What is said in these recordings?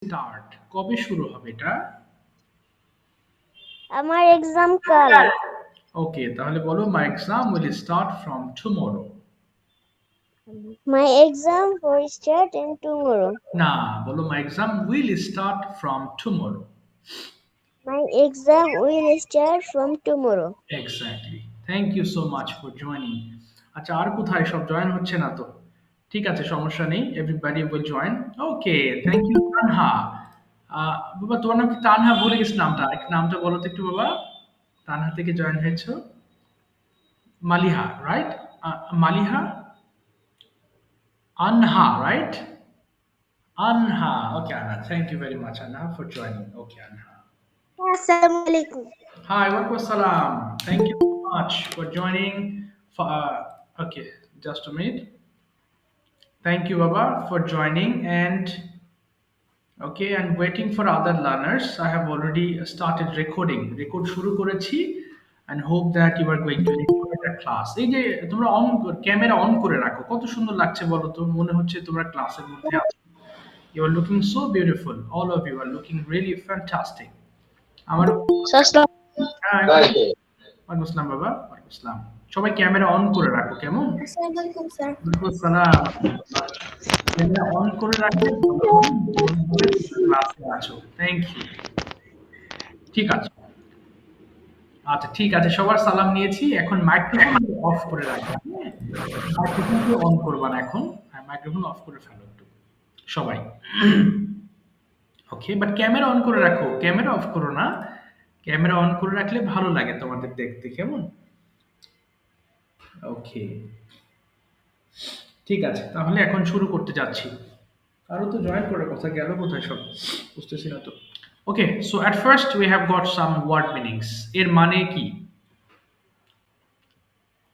Start কবে শুরু হবে এটা? আমার এক্সাম কাল। ওকে, তাহলে বলো my exam will start from tomorrow. My exam will start in tomorrow. না, বলো my exam will start from tomorrow. My exam will start from tomorrow. Exactly. Thank you so much for joining. আচ্ছা, আর কোথায় সব join হচ্ছে না তো? ঠিক আছে, সমস্যা নেই, everybody will join. Okay, thank you Tanha. বাবা তোমার নাম কি? তানহা ভুলে গেছি নামটা, একটু নামটা বলো তো একটু বাবা। তানহা থেকে জয়েন হয়েছো। Maliha, right? Maliha, Anha, right? Anha. Okay, Anha. Thank you very much, Anha, for joining. Okay, Anha. Assalamualaikum. Hi, walaikum salam. Thank you so much for joining. Okay, just a minute. Thank you, Baba, for joining. And okay, and waiting for other learners. I have already started recording. Record শুরু করেছি and hope that you are going to enjoy the class. এই যে তোমরা camera on করে রাখো, কত সুন্দর লাগছে বলো তো, মনে হচ্ছে তোমরা ক্লাসের মধ্যে আছো। You are looking so beautiful. All of you are looking really fantastic. আমার Saslam. হ্যাঁ, ওয়ালাইকুম আসসালাম বাবা, ওয়ালাইকুম আসসালাম। সবাই ক্যামেরা অন করে রাখো, কেমন? Assalamualaikum, sir. ওয়ালাইকুম আসসালাম। ক্যামেরা অন করে রাখলে ভালো হবে, মনে হবে তোমরা ক্লাসে আছো। Thank you. ঠিক আছে, আচ্ছা ঠিক আছে, সবার সালাম নিয়েছি। এখন মাইক্রোফোন অফ করে রাখো, হ্যাঁ? মাইক্রোফোনকে অন করবা না এখন। হ্যাঁ, মাইক্রোফোন অফ করে ফেলো একটু সবাই। ওকে, বাট ক্যামেরা অন করে রাখো, ক্যামেরা অফ করো না। ক্যামেরা অন করে রাখলে ভালো লাগে তোমাদের দেখতে, কেমন? ওকে, ঠিক আছে, তাহলে এখন শুরু করতে যাচ্ছি। আরো তো জয়েন করার কথা, গেল কোথায় সব? বুঝতেছি না তো। Okay, so at first we have got some word meanings. এর মানে কি?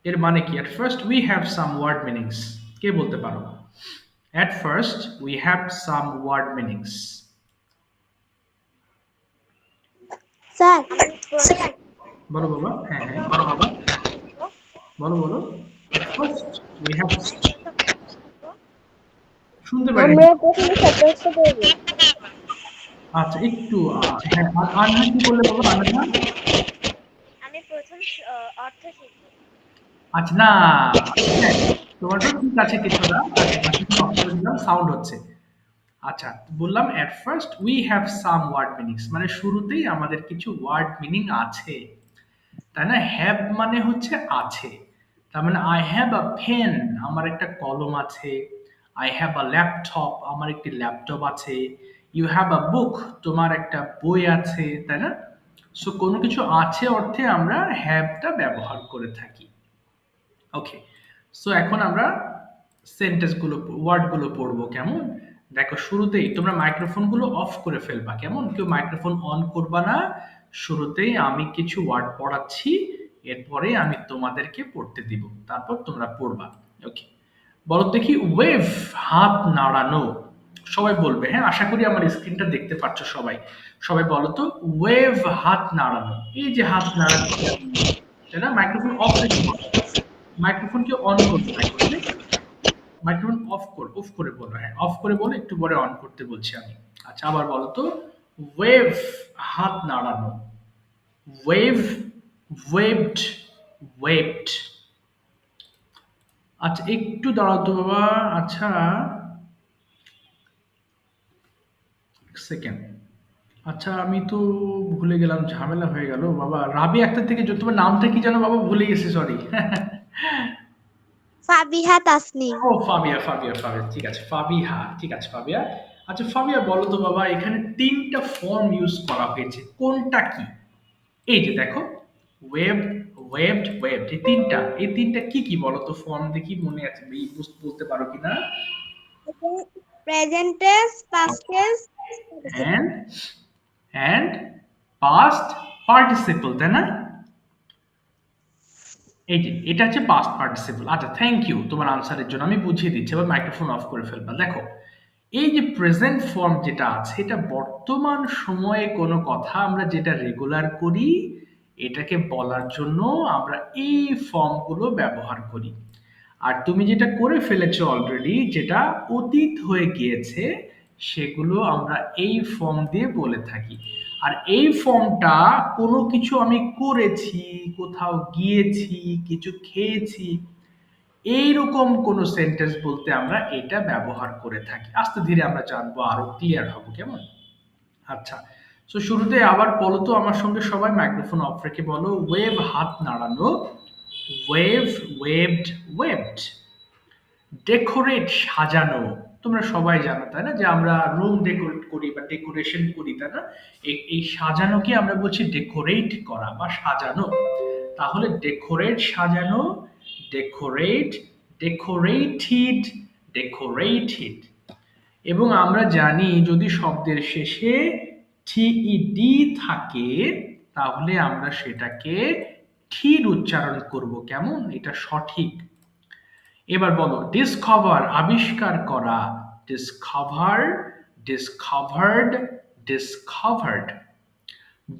এর মানে কি? At first we have some word meanings. কে বলতে পারো? At first we have some word meanings. Sir. বলো বাবা। হ্যাঁ হ্যাঁ, বলো বলো। অ্যাট ফার্স্ট উই হ্যাভ, শুনতে পারি না। আমরা প্রথমে সতর্ক করব। আচ্ছা একটু হ্যাঁ, আনহা কি বললে বাবা? আনহা, আমি প্রথম অর্থ শিখব। আচ্ছা না, হ্যাঁ, তোমারটাও ঠিক আছে কিছুটা। আচ্ছা, মাইক্রোফোন অফ করে দিলাম, সাউন্ড হচ্ছে। আচ্ছা, বললাম at first we have some word meanings, মানে শুরুতেই আমাদের কিছু ওয়ার্ড মিনিং আছে, তাই না? হ্যাভ মানে হচ্ছে আছে। তার মানে আই হ্যাভ আ পেন, আমার একটা কলম আছে। আই হ্যাভ আ ল্যাপটপ, আমার একটি ল্যাপটপ আছে। ইউ হ্যাভ আ বুক, তোমার একটা বই আছে, তাই না? সো কোনো কিছু আছে অর্থে আমরা হ্যাভটা ব্যবহার করে থাকি। ওকে, সো এখন আমরা সেন্টেন্সগুলো, ওয়ার্ডগুলো পড়বো, কেমন? দেখো, শুরুতেই তোমরা মাইক্রোফোনগুলো অফ করে ফেলবা, কেমন? কেউ মাইক্রোফোন অন করবা না। শুরুতেই আমি কিছু ওয়ার্ড পড়াচ্ছি, এরপরে আমি তোমাদেরকে পড়তে দিব, তারপর তোমরা পড়বা। ওকে, বলো দেখি, ওয়েভ, হাত নাড়ানো। সবাই বলবে, হ্যাঁ, আশা করি আমার স্ক্রিনটা দেখতে পাচ্ছ সবাই। সবাই বলো তো, ওয়েভ, হাত নাড়ানো। এই যে হাত নাড়াচ্ছি আমি, তাই না? মাইক্রোফোন অফ রেখে বলো। মাইক্রোফোনকে অন করবে না, করবে। মাইক্রোফোন অফ করে বলো, হ্যাঁ, অফ করে বলো, একটু পরে অন করতে বলছি আমি। আচ্ছা, আবার বলো তো, ওয়েভ, হাত নাড়ানো। Wave, waved, waved. আচ্ছা একটু দাঁড়াও তো বাবা। আচ্ছা, সেকেন্ড। আচ্ছা, আমি তো ভুলে গেলাম, ঝামেলা হয়ে গেল বাবা। রাবি আক্তার থেকে তোমার নামটা কি জানো বাবা? ভুলে গেছি, সরি। ফাবিহা তাসনিম। ও ফাবিয়া, ফাবিয়া, ফাবিয়া, ঠিক আছে, ফাবিহা, ঠিক আছে, ফাবিয়া। আচ্ছা ফাবিয়া, বলো তো বাবা, এখানে তিনটা ফর্ম ইউজ করা হয়েছে, কোনটা কি? এই যে দেখো, ওয়েব, ওয়েবড, ওয়েবড, এই তিনটা কি কি বলো তো? ফর্ম দেখি, মনে আছে বলতে পারো কিনা? Present tense, past tense, and and past participle, তাই না? এই যে এটা হচ্ছে পাস্ট পার্টিসিপল। আচ্ছা, থ্যাংক ইউ তোমার আনসারের জন্য। আমি বুঝিয়ে দিচ্ছি, এবার মাইক্রোফোন অফ করে ফেলবা। দেখো, এই যে প্রেজেন্ট ফর্ম যেটা আছে, এটা বর্তমান সময়ে কোনো কথা আমরা যেটা রেগুলার করি, এটাকে বলার জন্য আমরা এই ফর্মগুলো ব্যবহার করি। আর তুমি যেটা করে ফেলেছো অলরেডি, যেটা অতীত হয়ে গিয়েছে, সেগুলো আমরা এই ফর্ম দিয়ে বলে থাকি। আর এই ফর্মটা কোনো কিছু আমি করেছি, কোথাও গিয়েছি, কিছু খেয়েছি, এইরকম কোনো সেন্টেন্স বলতে আমরা এটা ব্যবহার করে থাকি। আস্তে ধীরে আমরা জানবো, আরো ক্লিয়ার হবো, কেমন? আচ্ছা, তো শুরুতে আবার বলো তো আমার সঙ্গে সবাই, মাইক্রোফোন অফ রেখে বলো, ওয়েভ হাত নাড়ানো, ওয়েভ, ওয়েভড, ওয়েভড। ডেকোরেট সাজানো, তোমরা সবাই জানো তাই না যে আমরা রুম ডেকোরেট করি বা ডেকোরেশন করি তাই না? এই সাজানোকে আমরা বলছি ডেকোরেট করা বা সাজানো। তাহলে ডেকোরেট সাজানো, ডেকোরেট, ডেকোরেটেড, ডেকোরেটেড। এবং আমরা জানি যদি শব্দের শেষে টিইডি থাকে তাহলে আমরা সেটাকে ঠির উচ্চারণ করব, কেমন? এটা সঠিক। এবার বলো, ডিসকভার আবিষ্কার করা, ডিসকভার, ডিসকভার্ড, ডিসকভার্ড।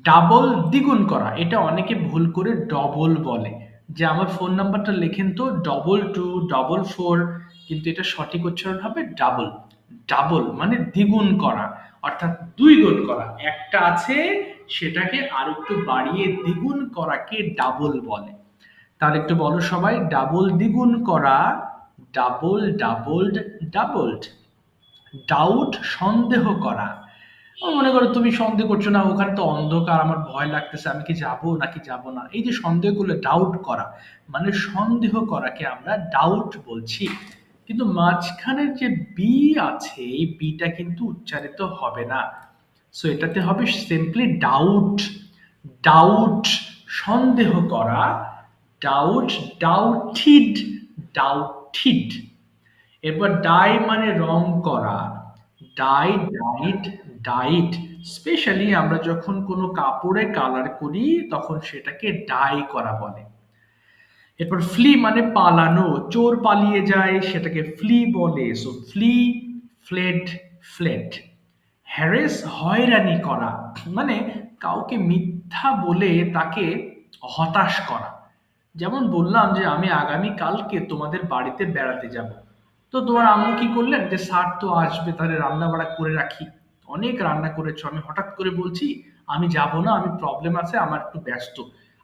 ডাবল দ্বিগুণ করা, এটা অনেকে ভুল করে ডবল বলে, যে আমার ফোন নাম্বারটা লেখেন তো 2244, কিন্তু এটা সঠিক উচ্চারণ হবে ডাবল। ডাবল মানে দ্বিগুণ করা, অর্থাৎ দুই গুণ করা। একটা আছে সেটাকে আর একটু বাড়িয়ে দ্বিগুণ করাকে ডাবল বলে। তাহলে একটু বলো সবাই, ডাবল দ্বিগুণ করা, ডাবল, ডাবলড, ডাবলড। ডাউট সন্দেহ করা, মনে করো তুমি সন্দেহ করছো না ওখানে তো অন্ধকার, আমার ভয় লাগতেছে, আমি কি যাব নাকি যাব না, এই যে সন্দেহ করলে ডাউট করা, মানে সন্দেহ করাকে আমরা ডাউট বলছি। কিন্তু মাঝখানের যে বি আছে, এই বিটা কিন্তু উচ্চারিত হবে না, সো এটাতে হবে সিম্পলি ডাউট। ডাউট সন্দেহ করা, ডাউট, ডাউটিড, ডাউটিড। এরপর ডাই মানে রং করা, ডাই, ডাইড, ডাইড। স্পেশালি আমরা যখন কোনো কাপড়ে কালার করি তখন সেটাকে ডাই করা বলে। এরপর ফ্লি মানে পালানো, চোর পালিয়ে যায় সেটাকে ফ্লি বলে, so flee, fled, fled. Harass হয়রানি করা, মানে কাউকে মিথ্যা বলে তাকে হতাশ করা। যেমন বললাম যে আমি আগামী কালকে তোমাদের বাড়িতে বেড়াতে যাব, তো তোমার আম্মু কি করলেন যে স্যার তো আসবে তাহলে রান্না বাড়া করে রাখি, অনেক রান্না করেছো, আমি হঠাৎ করে বলছি আমি যাব না, আমি প্রবলেম আছে, আমার একটু ব্যস্ত।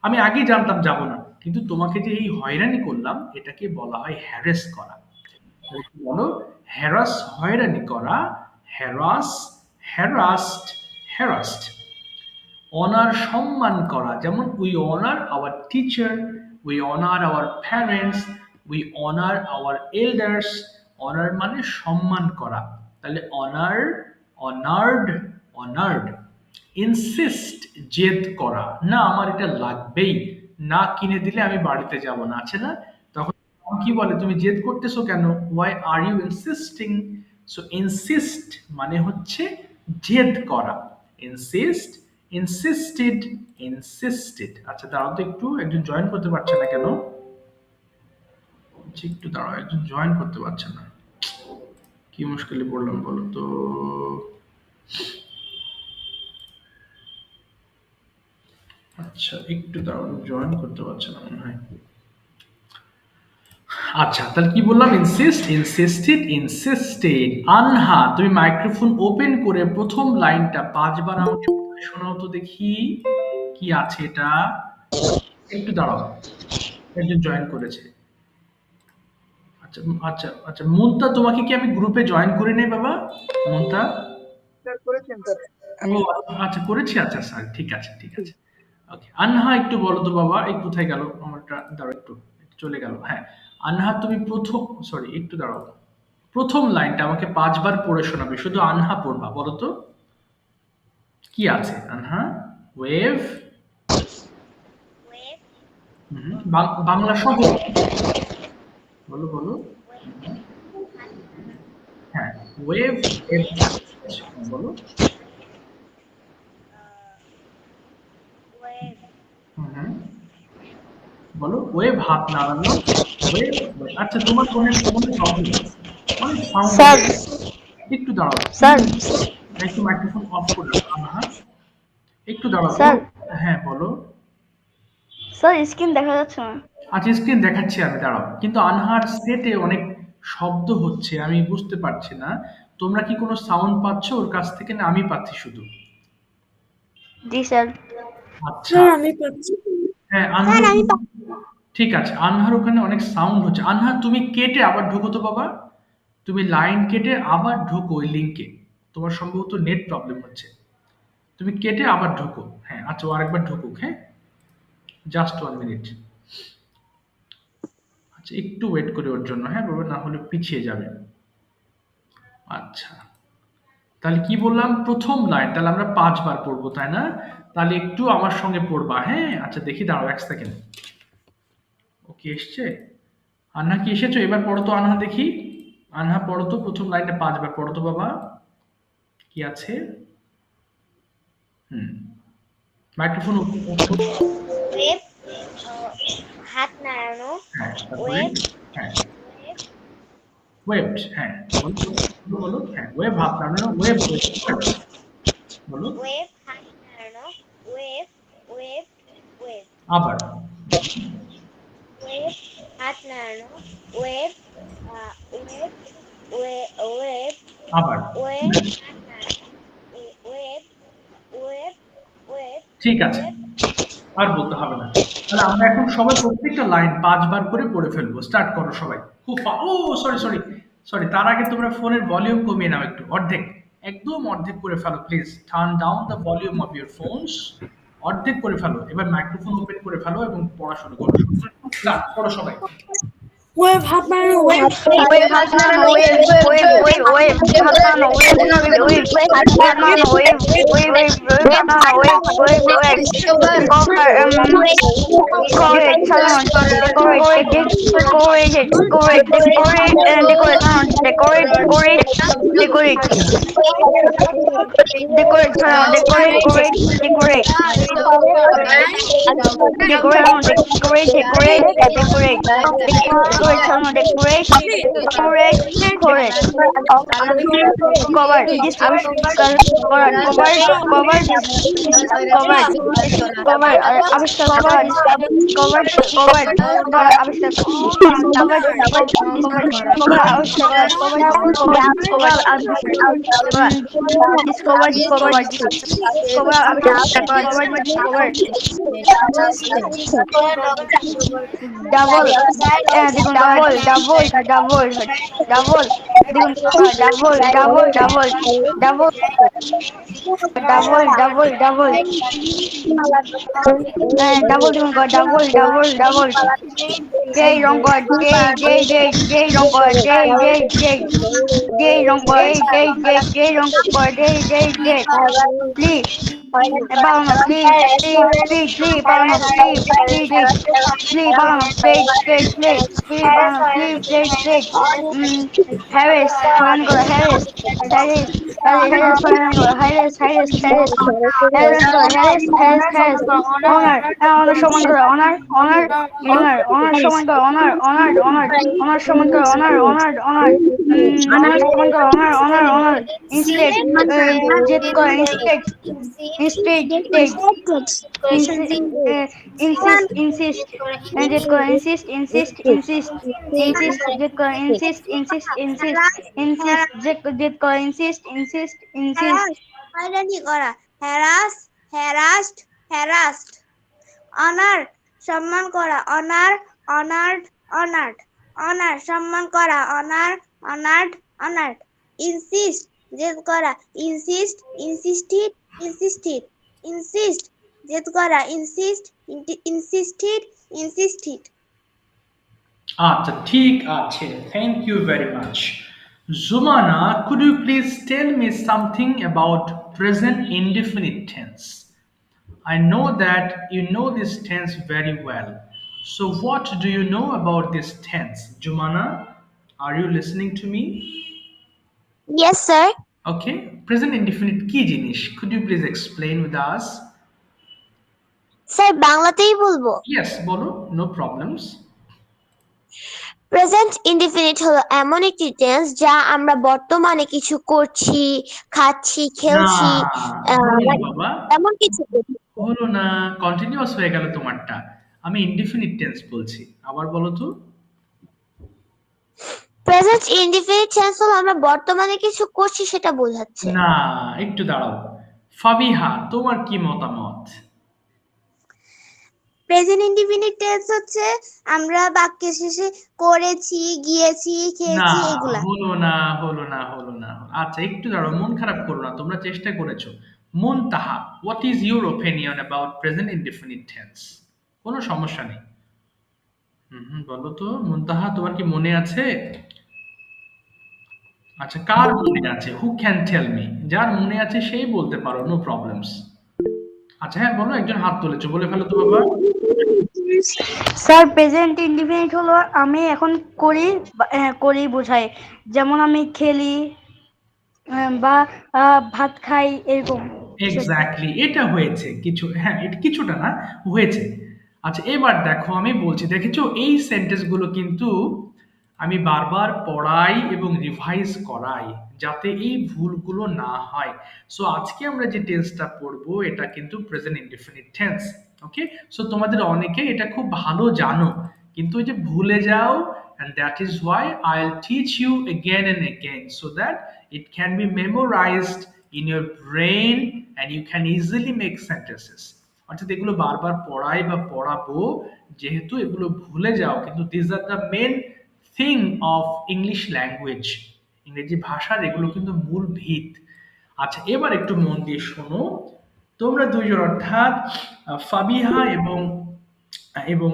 আমি আগেই জানতাম যাব না, কিন্তু তোমাকে যে এই হয়রানি করলাম এটাকে বলা হয় হ্যারেস করা। বলো, হ্যারাস হয়রানি করা, হ্যারাস, হ্যারাস্ট, হ্যারাস্ট। অনার সম্মান করা, যেমন we honour our teacher, we honour our parents, we honour our elders. Honour মানে সম্মান করা, তাহলে অনার, অনার্ড, অনার্ড। ইনসিস্ট জেদ করা, না আমার এটা লাগবেই, না কিনে দিলে আমি বাড়িতে যাব না, আছে না? তখন কি বলে, তুমি জেদ করতেছো কেন, why are you insisting? So insist মানে হচ্ছে জেদ করা। Insist, insisted, insisted. আচ্ছা দাঁড়াও তো একটু, একজন জয়েন করতে পারছে না কেন? আচ্ছা, একটু দাঁড়াও, একজন জয়েন করতে পারছে না, কি মুশকিলে পড়লাম বলো তো। আচ্ছা একটু দাঁড়াও, জয়েন করতে পারছে না মনে হয়। আচ্ছা তাহলে কি বললাম, ইনসিস্ট, ইনসিস্টেড, ইনসিস্টেড। আনহা, তুমি মাইক্রোফোন ওপেন করে প্রথম লাইনটা 5 বার আমাকে পড়ে শোনাও তো দেখি, কি আছে এটা। একটু দাঁড়াও, একজন জয়েন করেছে। আচ্ছা, আচ্ছা, আচ্ছা, মুনতা তোমাকে কি আমি গ্রুপে জয়েন করি নাই বাবা? মুনতা, স্যার করেছেন স্যার। ও আচ্ছা করেছি, আচ্ছা স্যার, ঠিক আছে, ঠিক আছে। ওকে, আনহা একটু বলো তো বাবা, এই কোথায় গেল আমারটা, দাঁড়াও একটু, চলে গেল, হ্যাঁ। আনহা তুমি প্রথম, সরি একটু দাঁড়াও, প্রথম লাইনটা আমাকে 5 বার পড়ে শোনাবে, শুধু আনহা পড়বা, বলো তো কি আছে আনহা। ওয়েভ, wave, বাংলা সহ বলো, বলো। হ্যাঁ, ওয়েভ, বলো। wave, হুম, হুম, বলো, ওয়েভ হাত নাড়ানো, ওয়েভ। আচ্ছা তোমার ফোনে অনেক প্রবলেম, অনেক সাউন্ড স্যার, হচ্ছে, একটু দাঁড়াও, স্যার, একটু মাইক্রোফোন অফ করে দাও আনহা, একটু দাঁড়াও তো। স্যার, হ্যাঁ বলো। স্যার স্ক্রিন দেখা যাচ্ছে না। আচ্ছা স্ক্রিন দেখাচ্ছি আমি, দাঁড়াও, কিন্তু আনহার সেটে অনেক শব্দ হচ্ছে, আমি বুঝতে পারছি না। তোমরা কি কোনো সাউন্ড পাচ্ছ ওর কাছ থেকে, না আমি পাচ্ছি শুধু? জি স্যার। আচ্ছা, হ্যাঁ স্যার আনহার, আমি ঠিক আছে, আনহার ওখানে অনেক সাউন্ড হচ্ছে। আনহা তুমি কেটে আবার ঢোকো তো বাবা, তুমি লাইন কেটে আবার ঢোকো ওই লিঙ্কে, তোমার সম্ভবত নেট প্রবলেম হচ্ছে, তুমি কেটে আবার ঢোকো। হ্যাঁ আচ্ছা, ও আরেকবার ঢুকুক, হ্যাঁ জাস্ট 1 মিনিট। আচ্ছা একটু ওয়েট করে ওর জন্য, হ্যাঁ বাবা, না হলে পিছিয়ে যাবে। আচ্ছা, তাহলে কি বললাম, প্রথম লাইন তাহলে আমরা 5 বার পড়বো তাই না? তাহলে একটু আমার সঙ্গে পড়বা, হ্যাঁ? আচ্ছা দেখি, দাঁড়াও 1 সেকেন্ড। ও কি এসছে? আনহা কি এসেছো? এবার পড়ো তো আনহা, দেখি। আনহা পড়ো তো, প্রথম লাইনটা 5 বার পড়ো তো বাবা। কি আছে? হুম, মাইক্রোফোন। ওয়েব, হাত নাড়ানো, হ্যাঁ তারপরে, ওয়েব, হ্যাঁ ওয়েব, ওয়েবড, হ্যাঁ বলো বলো বলো, হ্যাঁ ওয়েব, হাত নাড়ানো, ওয়েব বলো। ওয়েব, হাত নাড়ানো, ওয়েব, ওয়েব, ওয়েব, আবার ওয়েব, হাত নাড়ানো, ওয়েব, ওয়েব, ওয়েব, আবার ওয়েব, হাত নাড়ানো, ওয়েব, ওয়েব, ওয়েব, ঠিক আছে, ওয়েব। আর বলতে হবে না। তাহলে আমরা এখন সবাই প্রত্যেকটা লাইন 5 বার করে পড়ে ফেলবো। স্টার্ট করো সবাই। খুব ও সরি সরি সরি, তার আগে তোমরা ফোনের ভলিউম কমিয়ে নাও একটু, অর্ধেক, একদম অর্ধেক করে ফেলো please. Turn down the volume of your phones, অর্ধেক করে ফেলো। এবার মাইক্রোফোন ওপেন করে ফেলো এবং পড়া শুরু করো। স্টার্ট করো সবাই। ওয়েভ হাত নাড়ানো, ওয়েভ ওয়েভ ওয়েভ ওয়েভ হাত নাড়ানো, ওয়েভ ওয়েভ হাত নাড়ানো, ওয়েভ ওয়েভ ওয়েভ হাত নাড়ানো, wave wave wave cover decorate সাজানো, decorate decorated decorate decorate decorate decorate decorate decorate decorate সাজানো, decorate decorate decorate decorate decorate decorate decorate decorate সাজানো, decorate decorate decorate cover পরিষ্কার করা, cover cover cover cover আবিষ্কার করা, cover cover আবিষ্কার cover cover cover আবিষ্কার করা, cover cover discover discover discover আবিষ্কার করা, cover discover ডাবল দেখুন ডাবল ডাবল ডাবল ডাবল দেখুন double double double double double double double double দেখুন ডাবল ডাবল ডাবল যেই রং কর যেই যেই যেই যেই রং কর যেই যেই যেই যেই রং কর যেই যেই যেই রং কর যেই যেই যেই প্লিজ পালানো প্লিজ প্লিজ প্লিজ প্লিজ পালানো প্লিজ প্লিজ প্লিজ পালানো প্লিজ প্লিজ প্লিজ প্লিজ পালানো প্লিজ প্লিজ প্লিজ হ্যারেস হরান করো হ্যারেস হ্যারেস হ্যারেস হরান করো হ্যারেস হ্যারেস হ্যারেস হ্যারেস করো harass harass harass honour honour সমান করো অনার অনার অনার অনার সমান করো অনার অনার অনার অনার সমান করো অনার অনার অনার অনার সমান করো অনার অনার অনার ইনস্টেড জেদ করো instead instead insist insist just go insist insist insist insist just go insist insist insist insist just go insist insist insist হয়রানি করা, harass, harassed, harassed. Honour, সম্মান করা, honour, honoured, honoured. Honour, সম্মান করা, honour, honoured, honoured. Insist, জেদ করা, insist, insisted, insisted. Insist, জেদ করা, ইনসিস্ট, ইনসিস্টেড, ইনসিস্টেড। আচ্ছা ঠিক আছে, thank you very much. Zumana, could you please tell me something about present indefinite tense? I know that you know this tense very well. So what do you know about this tense? Jumana, are you listening to me? Yes, sir. Okay, present indefinite কি জিনিস? Could you please explain with us? Sir বাংলাতেই বলবো। Yes, বলো, no problems. Present indefinite হলো এমন একটি tense যা আমরা বর্তমানে কিছু করছি, খাচ্ছি, না, খেলছি, হলো না বাবা, এমন কিছু করছি। হলো না, কন্টিনিউয়াস হয়ে গেল তোমারটা। আমি ইনডিফিনিট টেন্স বলছি, আবার বলো তো। প্রেজেন্ট ইনডিফিনিট টেন্স হলো আমরা বর্তমানে কিছু করছি সেটা বোঝাচ্ছে। না, একটু দাঁড়াও। ফাবিহা, তোমার কি মতামত? প্রেজেন্ট ইনডিফিনিট টেন্স হচ্ছে আমরা বাক্যের শেষে করেছি, গিয়েছি, না, খেয়েছি এগুলা। হলো না, হলো না, হলো না। আচ্ছা, একটু দাঁড়াও, মন খারাপ করো না, তোমরা চেষ্টা করেছো। Muntaha, what is your opinion about present indefinite tense? কোনো সমস্যা নেই। বলো তো মুনতাহা, তোমার কি মনে আছে? আচ্ছা, কার মনে আছে? Who can tell me? যার মনে আছে সেই বলতে পারো, নো প্রবলেমস। আচ্ছা, হ্যাঁ বলো, একজন হাত তুলেছো, বলে ফেলো তো বাবা। স্যার প্রেজেন্ট ইনডিফিনিট হলো আমি এখন করি করি বোঝায়, যেমন আমি খেলি বা ভাত খাই এরকম। এক্স্যাক্টলি, এটা হয়েছে কিছু, হ্যাঁ এটা কিছুটা না, হয়েছে। আচ্ছা, এবার দেখো আমি বলছি, দেখেছো এই সেন্টেন্স গুলো কিন্তু আমি বারবার পড়াই এবং রিভাইজ করাই যাতে এই ভুলগুলো না হয়। সো আজকে আমরা যে টেন্সটা পড়বো এটা কিন্তু প্রেজেন্ট ইনডেফিনিট টেন্স। ওকে, সো তোমাদের অনেকে এটা খুব ভালো জানো, কিন্তু ওই যে ভুলে যাও, and that is why I'll teach you again and again so that it can be memorized in your brain and you can easily make sentences. অর্থাৎ এগুলো বারবার পড়াই বা পড়াবো, যেহেতু এগুলো ভুলে যাও, কিন্তু this are the main thing of English language. ইংরেজি ভাষার এগুলো কিন্তু মূল ভিত। আচ্ছা, এবার একটু মন দিয়ে শোনো। তোমরা দুইজন অর্থাৎ ফাবিহা এবং এবং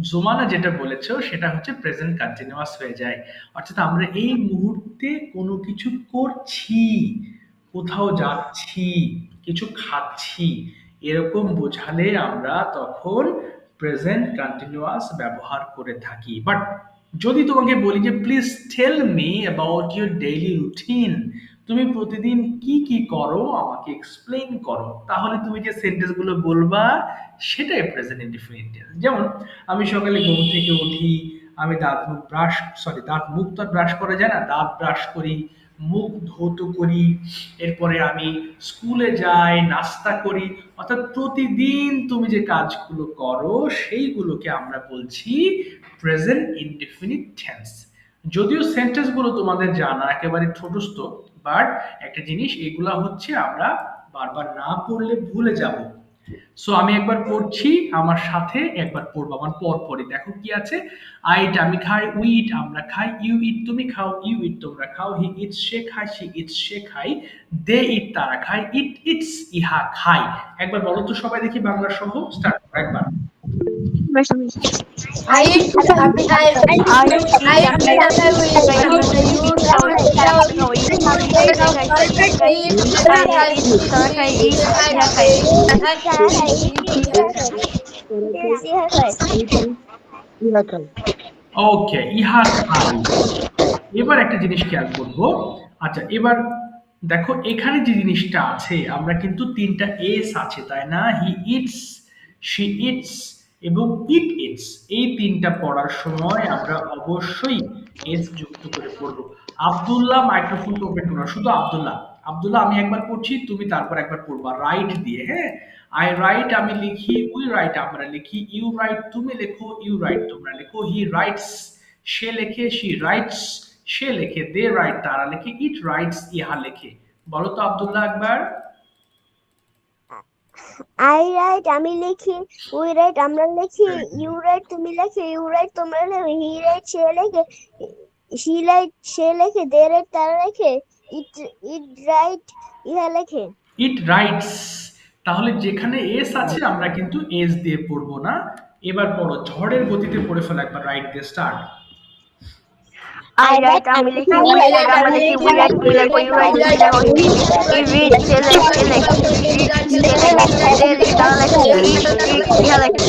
জোমানা যেটা বলেছো সেটা হচ্ছে প্রেজেন্ট কন্টিনিউয়াস হয়ে যায়। অর্থাৎ আমরা এই মুহূর্তে কোনো কিছু করছি, কোথাও যাচ্ছি, কিছু খাচ্ছি, এরকম বোঝালে আমরা তখন প্রেজেন্ট কন্টিনিউয়াস ব্যবহার করে থাকি। বাট যদি তোমাকে বলি যে please tell me about your daily routine, তুমি প্রতিদিন কি কি করো আমাকে এক্সপ্লেইন করো, তাহলে তুমি যে সেন্টেন্স গুলো বলবা সেটাই প্রেজেন্ট ইনডিফিনিট টেন্স। যেমন আমি সকালে ঘুম থেকে উঠি, আমি দাঁত মুখ তো ব্রাশ করা যায় না, দাঁত ব্রাশ করি, মুখ ধৌত করি, এরপরে আমি স্কুলে যাই, নাস্তা করি। অর্থাৎ প্রতিদিন তুমি যে কাজগুলো করো সেইগুলোকে আমরা বলছি প্রেজেন্ট ইনডিফিনিট টেন্স। যদিও সেন্টেন্স গুলো তোমাদের জানা একেবারে ছোটস্থ, বাট একটা জিনিস, এগুলা হচ্ছে আমরা বারবার না পড়লে ভুলে যাব। সো আমি একবার পড়ছি, আমার সাথে একবার পড়বো, আমার পর পরই দেখো কি আছে। আই ইট, আমি খাই, উই ইট, আমরা খাই, ইউ ইট, তুমি খাও, ইউ ইট, তোমরা খাও, হি ইটস, সে খায়, সি ইটস, সে খায়, দে ইট, তারা খায়, ইট ইটস, ইহা খায়। একবার বলো তো সবাই দেখি বাংলা সহ, স্টার্ট করো একবার। I eat, I ওকে, ইহা খাই। এবার একটা জিনিস খেয়াল করবো। আচ্ছা, এবার দেখো এখানে যে জিনিসটা আছে, আমরা কিন্তু তিনটা এস আছে তাই না? হি ইটস, শি ইটস এবং ইট ইটস, এই তিনটা পড়ার সময় আমরা অবশ্যই এস যুক্ত করে পড়বো। আব্দুল্লাহ, মাইক্রোফোনটা ওপেন করো, শুধু আব্দুল্লাহ। আব্দুল্লাহ, আমি একবার পড়ছি, তুমি তারপর একবার পড়বা রাইট দিয়ে, হ্যাঁ? আই রাইট, আমি লিখি, উই রাইট, আমরা লিখি, ইউ রাইট, তুমি লেখো, ইউ রাইট, তোমরা লেখো, হি রাইটস, সে লেখে, শি রাইটস, সে লেখে, দে রাইট, তারা লেখে, ইট রাইটস, ইহা লেখে। বলো তো আব্দুল্লাহ একবার। I write, আমি লিখি, we write, আমরা লিখি, you write, তুমি লেখে, you write, তোমরা লেখো, he write, সে লেখে, she write, সে লেখে, they write, তারা লেখে, it write, ইহা লেখে। ইট রাইটস, তাহলে যেখানে এস আছে আমরা কিন্তু এস দিয়ে পড়বো না। এবার পড়ো, ঝড়ের গতিতে পড়ে ফেলো একবার রাইট দিয়ে, স্টার্ট। I write, আমি লিখি, we write, আমরা লিখি, we write, তুমি লেখো, you write, তুমি লেখো, he read, সে লেখে, সে লেখে, he read, সে লেখে, they read, তারা লেখে, eat, ইহা লেখে।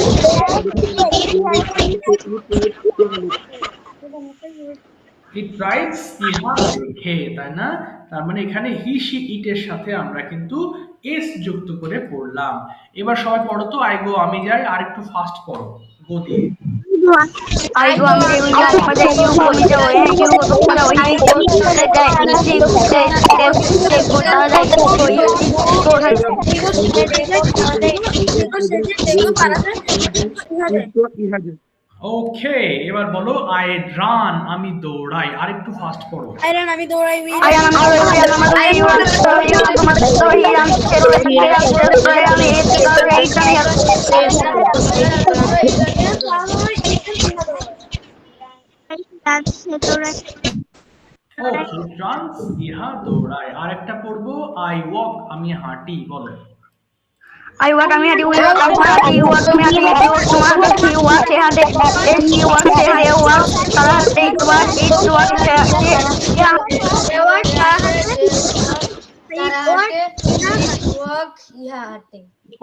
ইট রাইটস, ইহা লেখে, তাই না? তার মানে এখানে হি, শি, ইট এর সাথে আমরা কিন্তু এস যুক্ত করে পড়লাম। এবার সবাই পড়ো তো, আই গো, আমি যাই, আর একটু ফাস্ট পড়ো, গতি। I go, আমি যাই, we যাই, আমাদের you go, আমি যাই, you go, তোমরা যাও, he go, সে যায়, she go, সে go, তারা যায়, go, you go, ইহা ওকে, এবার বলো আই রান, আমি দৌড়াই। আরেকটু ফাস্ট পড়ো। আয়ান আমি দৌড়াই আমাদের তোমাদের তো হিরাম আমি ওকে, রানস ইহা দৌড়ায়। আরেকটা পড়বো আই ওয়াক, আমি হাঁটি। বলো। I work আমি হাঁটি we work আমরা হাঁটি you work তুমি হাঁটি you work তোমার হাঁটি he work সে হাঁটে she work সে হাঁটে work তারা হাঁটে it work say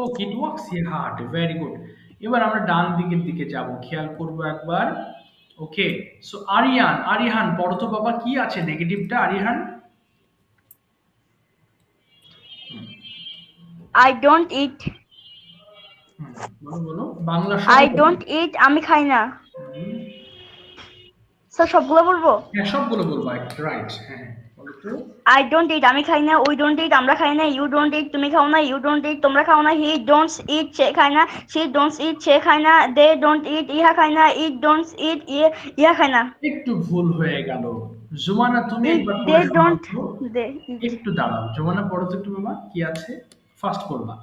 okay, it wax ইহা হাঁটে। Very good. এবার আমরা ডান দিকের দিকে যাব, খেয়াল করবো একবার। ওকে, সো আরিয়ান, আরিহান পড়ো তো বাবা, কি আছে নেগেটিভটা আরিহান? I don't eat বলো বলো বাংলা I সহজ। don't eat আমি খাই না হুম, স্যার সবগুলো বলবো হ্যাঁ সবগুলো বলবো, রাইট। হ্যাঁ বলো তো। I don't eat আমি খাই না we don't eat আমরা খাই না you don't eat তুমি খাও না you don't eat তোমরা খাও না he don't eat সে খায় না she don't eat সে খায় না they don't eat ইহা খায় না it don't eat ইহা খায় না একটু ভুল হয়ে গেল। জুমানা তুমি একবার পড়ে they শোনাও don't তো। they eat একটু দাঁড়াও, জুমানা পড়ো তো একটু বাবা, কি আছে ফার্স্ট করবা।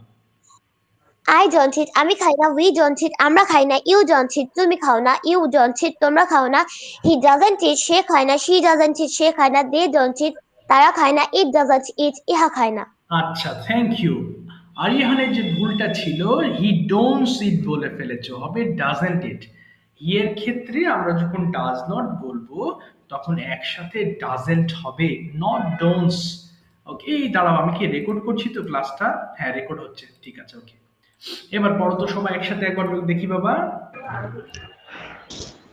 I don't eat আমি খাই না, we don't eat আমরা খাই না, you don't eat তুমি খাও না, you don't eat তোমরা খাও না, he doesn't eat সে খায় না, she doesn't eat সে খায় না, they don't eat তারা খায় না, it doesn't eat ইহা খায় না। আচ্ছা, থ্যাংক ইউ। আরিহানের যে ভুলটা ছিল, হি ডোন্টস ইট বলে ফেলেছো, হবে ডাজেন্ট ইট। হি এর ক্ষেত্রে আমরা যখন ডাজ নট বলবো তখন একসাথে ডাজেন্ট হবে, নট ডোন্টস। ওকে, এই দাঁড়াও, আমি কি রেকর্ড করছি তো ক্লাসটা? হ্যাঁ রেকর্ড হচ্ছে, ঠিক আছে ওকে। এবার পড়ো তো সবাই একসাথে একবার দেখি বাবা।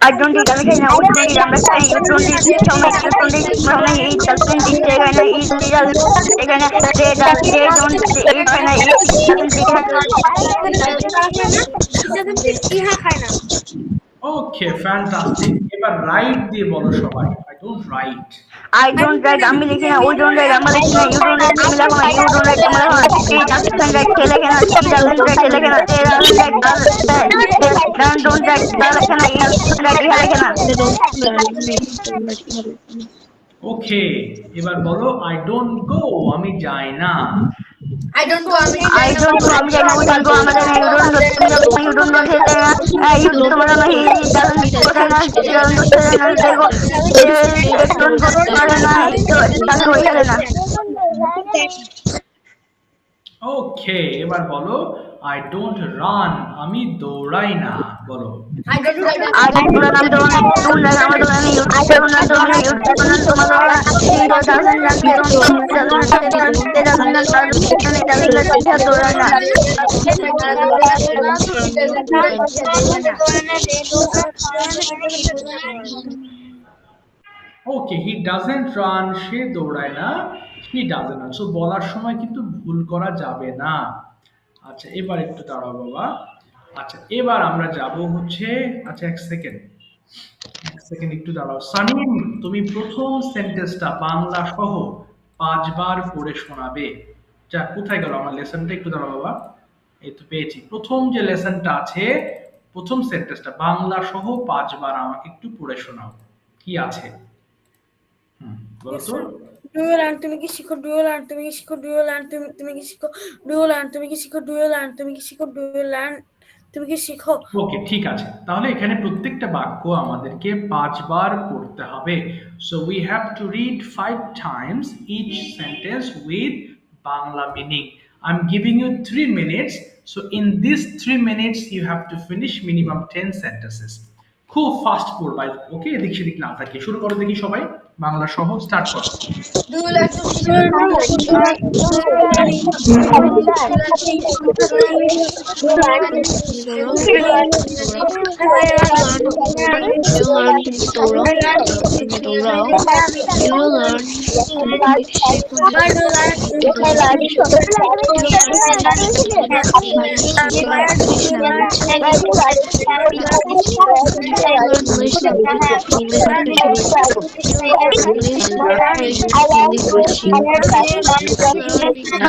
I don't eat আমি খাই না we don't eat আমরা খাই you don't eat তুমি খাও না you don't eat তোমরা খাও না he doesn't eat সে খায় না eat সে খায় না they don't eat খায় না eat doesn't eat ইহা খায় না ওকে, ফ্যান্টাস্টিক। এবার রাইট দিয়ে বলো সবাই। I don't write. I don't write আমি লিখি না we don't write আমরা লিখি না you don't write তুমি লেখো না you don't write তোমরা লেখো না he doesn't write সে লেখে না she doesn't write সে লেখে না they doesn't write don't write তারা লেখে না he doesn't write ইহা লেখে না ওকে, এবার বলো আই ডোন্ট গো, আমি যাই না। I don't go আমি যাই না we don't go আমরা যাই না you don't go তুমি যাবে না you don't go সে যায় না you তোমরা না he doesn't go যায় না she doesn't go যায় না they go they don't go করে না তাকে ওই চলে না ওকে, এবার বলো আই ডোন্ট রান, আমি দৌড়াই না। বলো। I don't run I'm the one don't run I'm the one you don't run you don't run তোমার he doesn't run they don't run না ওকে, হি ডাজেন্ট রান, সে দৌড়ায় না, হি ডাজেন্ট রান। সো বলার সময় কিন্তু ভুল করা যাবে না। আচ্ছা, এবার একটু দাঁড়াও বাবা। আচ্ছা, এবার আমরা যাব হচ্ছে, আচ্ছা এক সেকেন্ড, এক সেকেন্ড একটু দাঁড়াও। সানিম, তুমি প্রথম সেন্টেন্সটা বাংলা সহ 5 বার পড়ে শোনাবে। যা, কোথায় গেল আমার লেসনটা? একটু দাঁড়াও বাবা। এই তো পেয়েছি, প্রথম যে লেসনটা আছে, প্রথম সেন্টেন্সটা বাংলা সহ 5 বার আমাকে একটু পড়ে শোনাও। কি আছে? বলো তো। ডুয়োলান তুমি কি শিখো ডুয়োলান তুমি কি শিখো ডুয়োলান তুমি কি শিখো ডুয়োলান তুমি কি শিখো ডুয়োলান তুমি কি শিখো ডুয়োলান তুমি কি শিখো ওকে, ঠিক আছে। তাহলে এখানে প্রত্যেকটা বাক্য আমাদেরকে 5 বার পড়তে হবে। So we have to read 5 times each sentence with Bangla meaning. I am giving you 3 minutes. So in these 3 minutes you have to finish minimum 10 sentences. খুব ফাস্ট পড়বা, ওকে? এদিক সেদিক না থাকে। শুরু করো দেখি সবাই, বাংলা সহ স্টার্ট করো। English language. To learn English language, English language. English English machine. To learn English language, English machine. To learn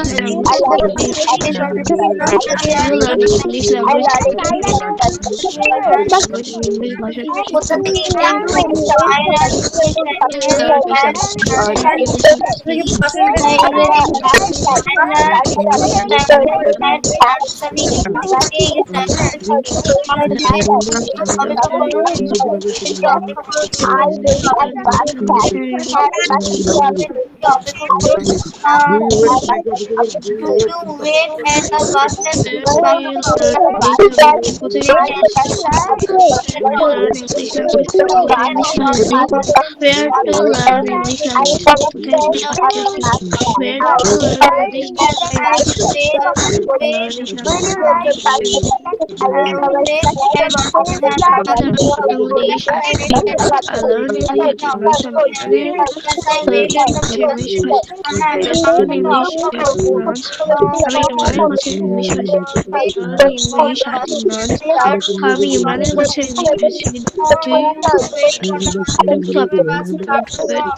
English language, language English ভাষা শিখি। To learn English language, English ভাষা শিখি। কোথায় to learn English language কোথায় English ভাষা শিখি। Where to learn English language কোথায় English ভাষা শিখি। Where to learn English language learn English language English I learn English English learn English learns আমি ইমরানের কাছে ইংলিশ learn English learns আমি ইমরানের কাছে ইংলিশ শিখি। Do you কিন্তু অপেক্ষা কিন্তু অপেক্ষা করো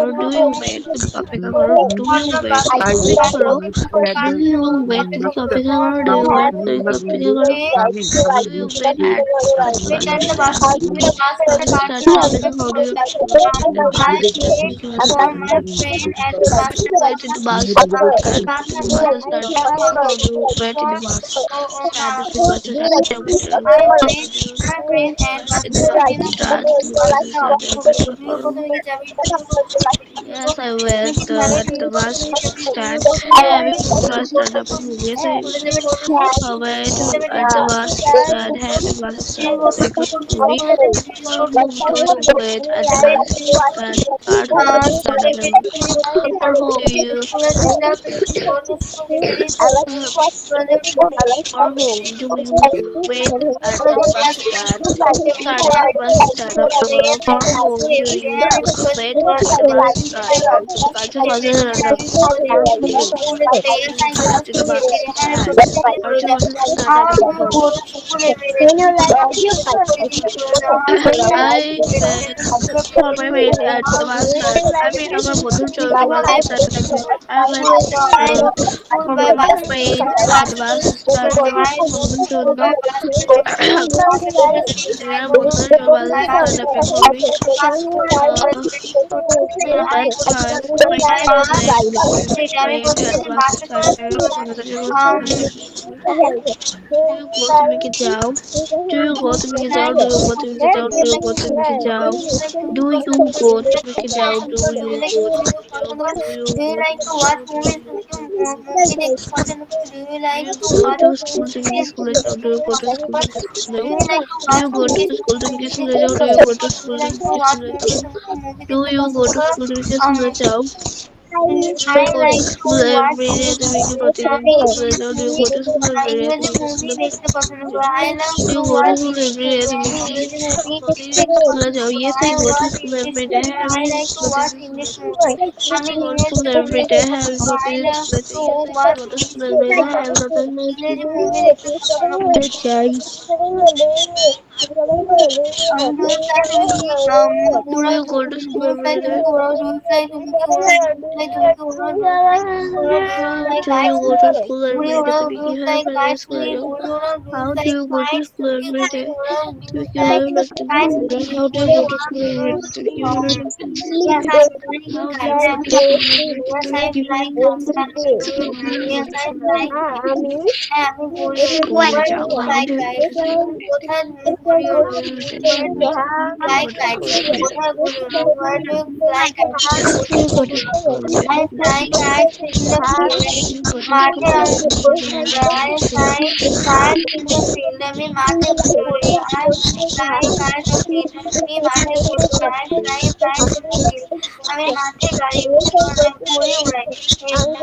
do you wait কিন্তু অপেক্ষা করো do you wait অপেক্ষা করো do you wait কিন্তু অপেক্ষা করো do you wait কিন্তু অপেক্ষা করো do you wait at bus stand bus stand অপেক্ষা করো do you wait at bus wait in the bus stand bus stand অপেক্ষা করো do you wait in the bus stand তুমি bus stand অপেক্ষা in the bus stand তুমি bus stand অপেক্ষা করো। Yes, I wait at the bus stand. Yeah, আমি bus stand up. Yes, I wait at the bus stand. Hey, আমি bus stand pick up করি। To wait at the bus stand. At bus stand up. Or home. Do you or home? Do you wait at the bus stand? Start the bus stand up. For home, do you wait at the bus stand? কাছে বাজে to the bus stand. কাছে বাজে stand up for home. I wait for my mate at the bus stand. I mean, আমার বন্ধুর জন্য bus stand. I wait for my mate at the bus stand. বন্ধুর জন্য বন্ধুর জন্য bus stand অপেক্ষা করি। At time, my friend at bus stand. Do you go to make it down? Do you go to make it down? Do you go to make it down? Do you go to make it down? Do you go to make it down? Do you go to make it down? Do you go to do you go to school to make school down? Do you go to school to make school down? Do you go to school to make school down? Do you go to school to make school down? Do you go to school to make school down? You go to school every day to make it প্রতিদিন স্কুলে যাও do you go to school every day to make school do you go to school every day to make প্রতিদিন স্কুলে যাও yes I go to school every day আমি প্রতিদিন yes I go to school every day আমি প্রতিদিন স্কুলে যাই yes I go to school every day আমি প্রতিদিন স্কুলে যাই do you go to school every day do you go to school every day to be given school how do you go to school every day to be given how do you go to school every day to be given how do you go to school every day to be given going down how do you go to school আমি হাতে গাড়ি ঘুড়ি উড়াই। Don't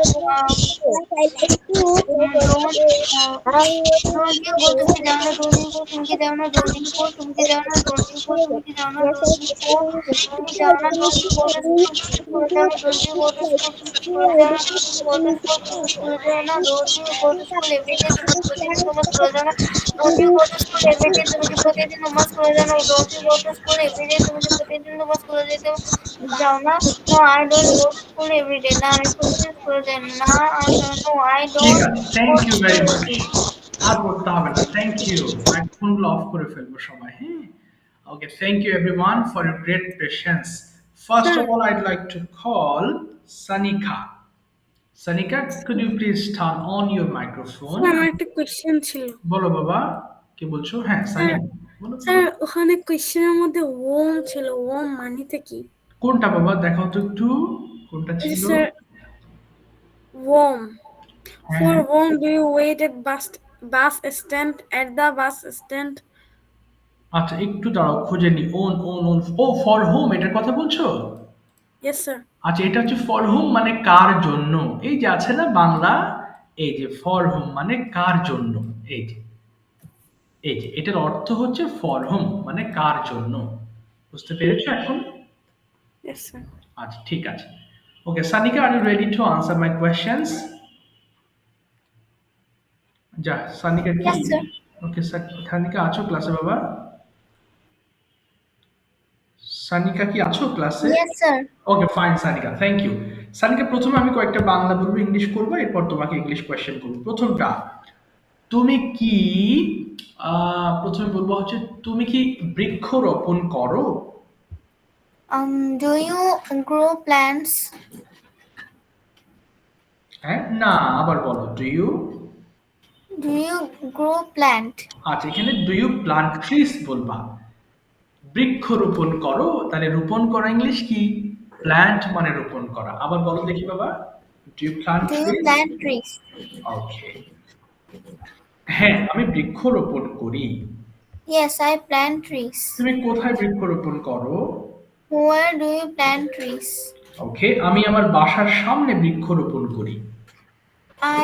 don't you গো, তুমি কি যাও না? Don't you গো, তুমি কি যাও না? ডোন্ট ইউ গো, তুমি কি যাও না? ডোন্ট ইউ গো, তুমি কি যাও না? ডোন্ট ইউ গো, তুমি কি যাও না? Don't you go to school, তুমি স্কুলে যাও না? Don't you go to school, তুমি স্কুলে যাও না? Don't you go to school, তুমি স্কুলে যাও না? Don't you go to school every day, তুমি প্রতিদিন তোমার স্কুলে যাও না? Don't you go to school every day, তুমি কি প্রতিদিন তোমার স্কুলে যাও না? Don't you go to school every day, তুমি কি প্রতিদিন তোমার স্কুলে যেতে যাও না? No I don't go to school every day, না আমি প্রতিদিন স্কুলে যাই না। নো আই ঠিক ডোন্ট আছে, go thank to you very school much. Everyday. আর পড়তে হবে না, থ্যাংক ইউ। মাইক্রোফোনগুলো অফ করে ফেলবো সবাই, হ্যাঁ? Okay, thank you everyone for your great patience. First of sir all I'd like to call Sanika. Sanika, could you please turn on your microphone? Sir আমার একটা কোয়েশ্চেন ছিল। বলো বাবা, কি বলছো? হ্যাঁ স্যার সানিয়া, বলো স্যার বলো। ওখানে কোয়েশ্চেনের মধ্যে ওম ছিল, ওম মানেটা কি? কোনটা বাবা, দেখাও তো একটু, কোনটা এই যে ছিল? স্যার ওম, হ্যাঁ ফর হ্যাঁ, um do you wait at bus stand, at the bus stand? আচ্ছা একটু দাঁড়াও, খুঁজে নি। Own own own, O for home, এটার কথা বলছো? Yes sir. আচ্ছা, এটা হচ্ছে ফর হোম মানে কার জন্য। এই যে আছে না বাংলা, এই যে ফর হোম মানে কার জন্য, এই যে এই যে এটার অর্থ হচ্ছে ফর হোম মানে কার জন্য। বুঝতে পেরেছো এখন? Yes sir. আচ্ছা ঠিক আছে। Okay Sanika, are you ready to answer my questions? যা সানিকা কি? Yes, sir. ওকে সানিকা আছো ক্লাসে বাবা? সানিকা কি আছো ক্লাসে? Yes, sir. Okay fine Sanika, thank you. Sanika, প্রথমে আমি কয়েকটা বাংলা বলবো, ইংলিশ করবো, এরপর তোমাকে ইংলিশ কোয়েশ্চেন করবো। প্রথমটা, তুমি কি প্রথমে বলবো হচ্ছে, তুমি কি বৃক্ষরোপণ করো? Do you grow plants? হ্যাঁ না, আবার বলো, do you. Do you grow plant? আচ্ছা, এখানে ডু ইউ প্লান্ট ট্রিজ বলবা। বৃক্ষরোপণ করো, তাহলে রোপণ করা ইংলিশ কি? প্ল্যান্ট মানে রোপণ করা। আবার বলো দেখি বাবা, do you plant Do you trees? plant trees? Okay, হ্যাঁ আমি বৃক্ষরোপণ করি। Yes, I plant trees. তুমি কোথায় বৃক্ষরোপণ করো? Where do you plant trees? ওকে, আমি আমার বাসার সামনে বৃক্ষরোপণ করি।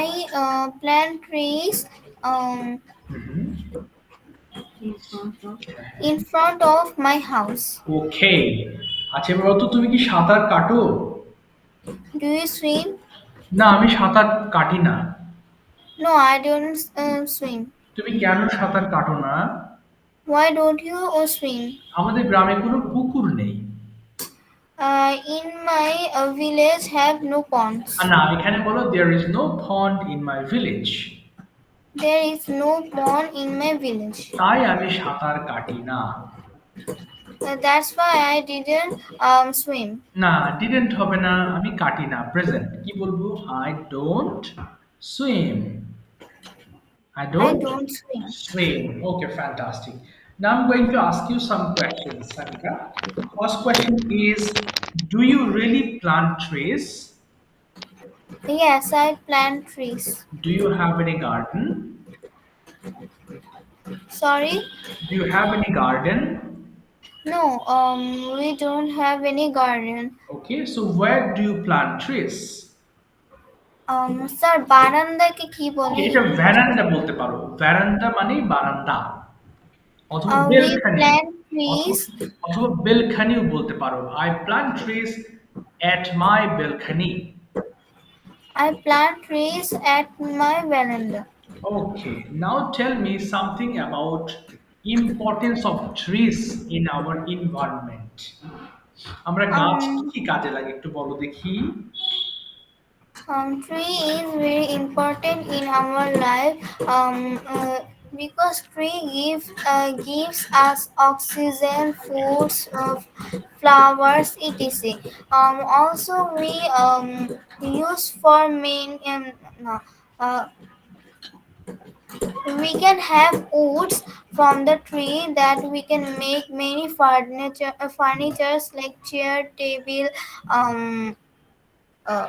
I plant trees hmm, in front of my house. ওকে। আচ্ছা এবার বলো তো, তুমি কি সাঁতার কাটো? Do you swim? না, আমি সাঁতার কাটি না। No, I don't swim. তুমি কেন সাঁতার কাটো না? Why don't you swim? আমাদের গ্রামে কোনো পুকুর নেই। In my village have no ponds. না, এখানে বলো there is no pond in my village. There is no pond in my village. তাই আমি সাঁতার কাটি না। That's why I didn't swim. না, ডিডেন্ট হবে না, আমি কাটি না, প্রেজেন্ট। কি বলবো? I don't swim. I I don't don't swim. swim. Okay, fantastic. Now I'm going to ask you some questions, Sanika. First question is, do you really plant trees? Yes, I plant trees. Do you have any garden? Sorry? Do you have any garden? No, we don't have any garden. Okay, so where do you plant trees? Sir, বারান্দা কে কি বলে? এটা veranda বলতে পারো। Veranda মানে বারান্দা, অথবা We বেলখানি, plant trees. অথবা বেলখানিও বলতে পারো। I plant trees at my balcony. I plant trees at my veranda. Okay, now tell me something about importance of trees in our environment. আমরা গাছ Um, কি কাজে লাগে একটু বলো দেখি। Tree is very important in our life because tree gives us oxygen, foods, flowers, etc. Also, we use for main no, uh, we can have woods from the tree that we can make many furnitures like chair, table, uh,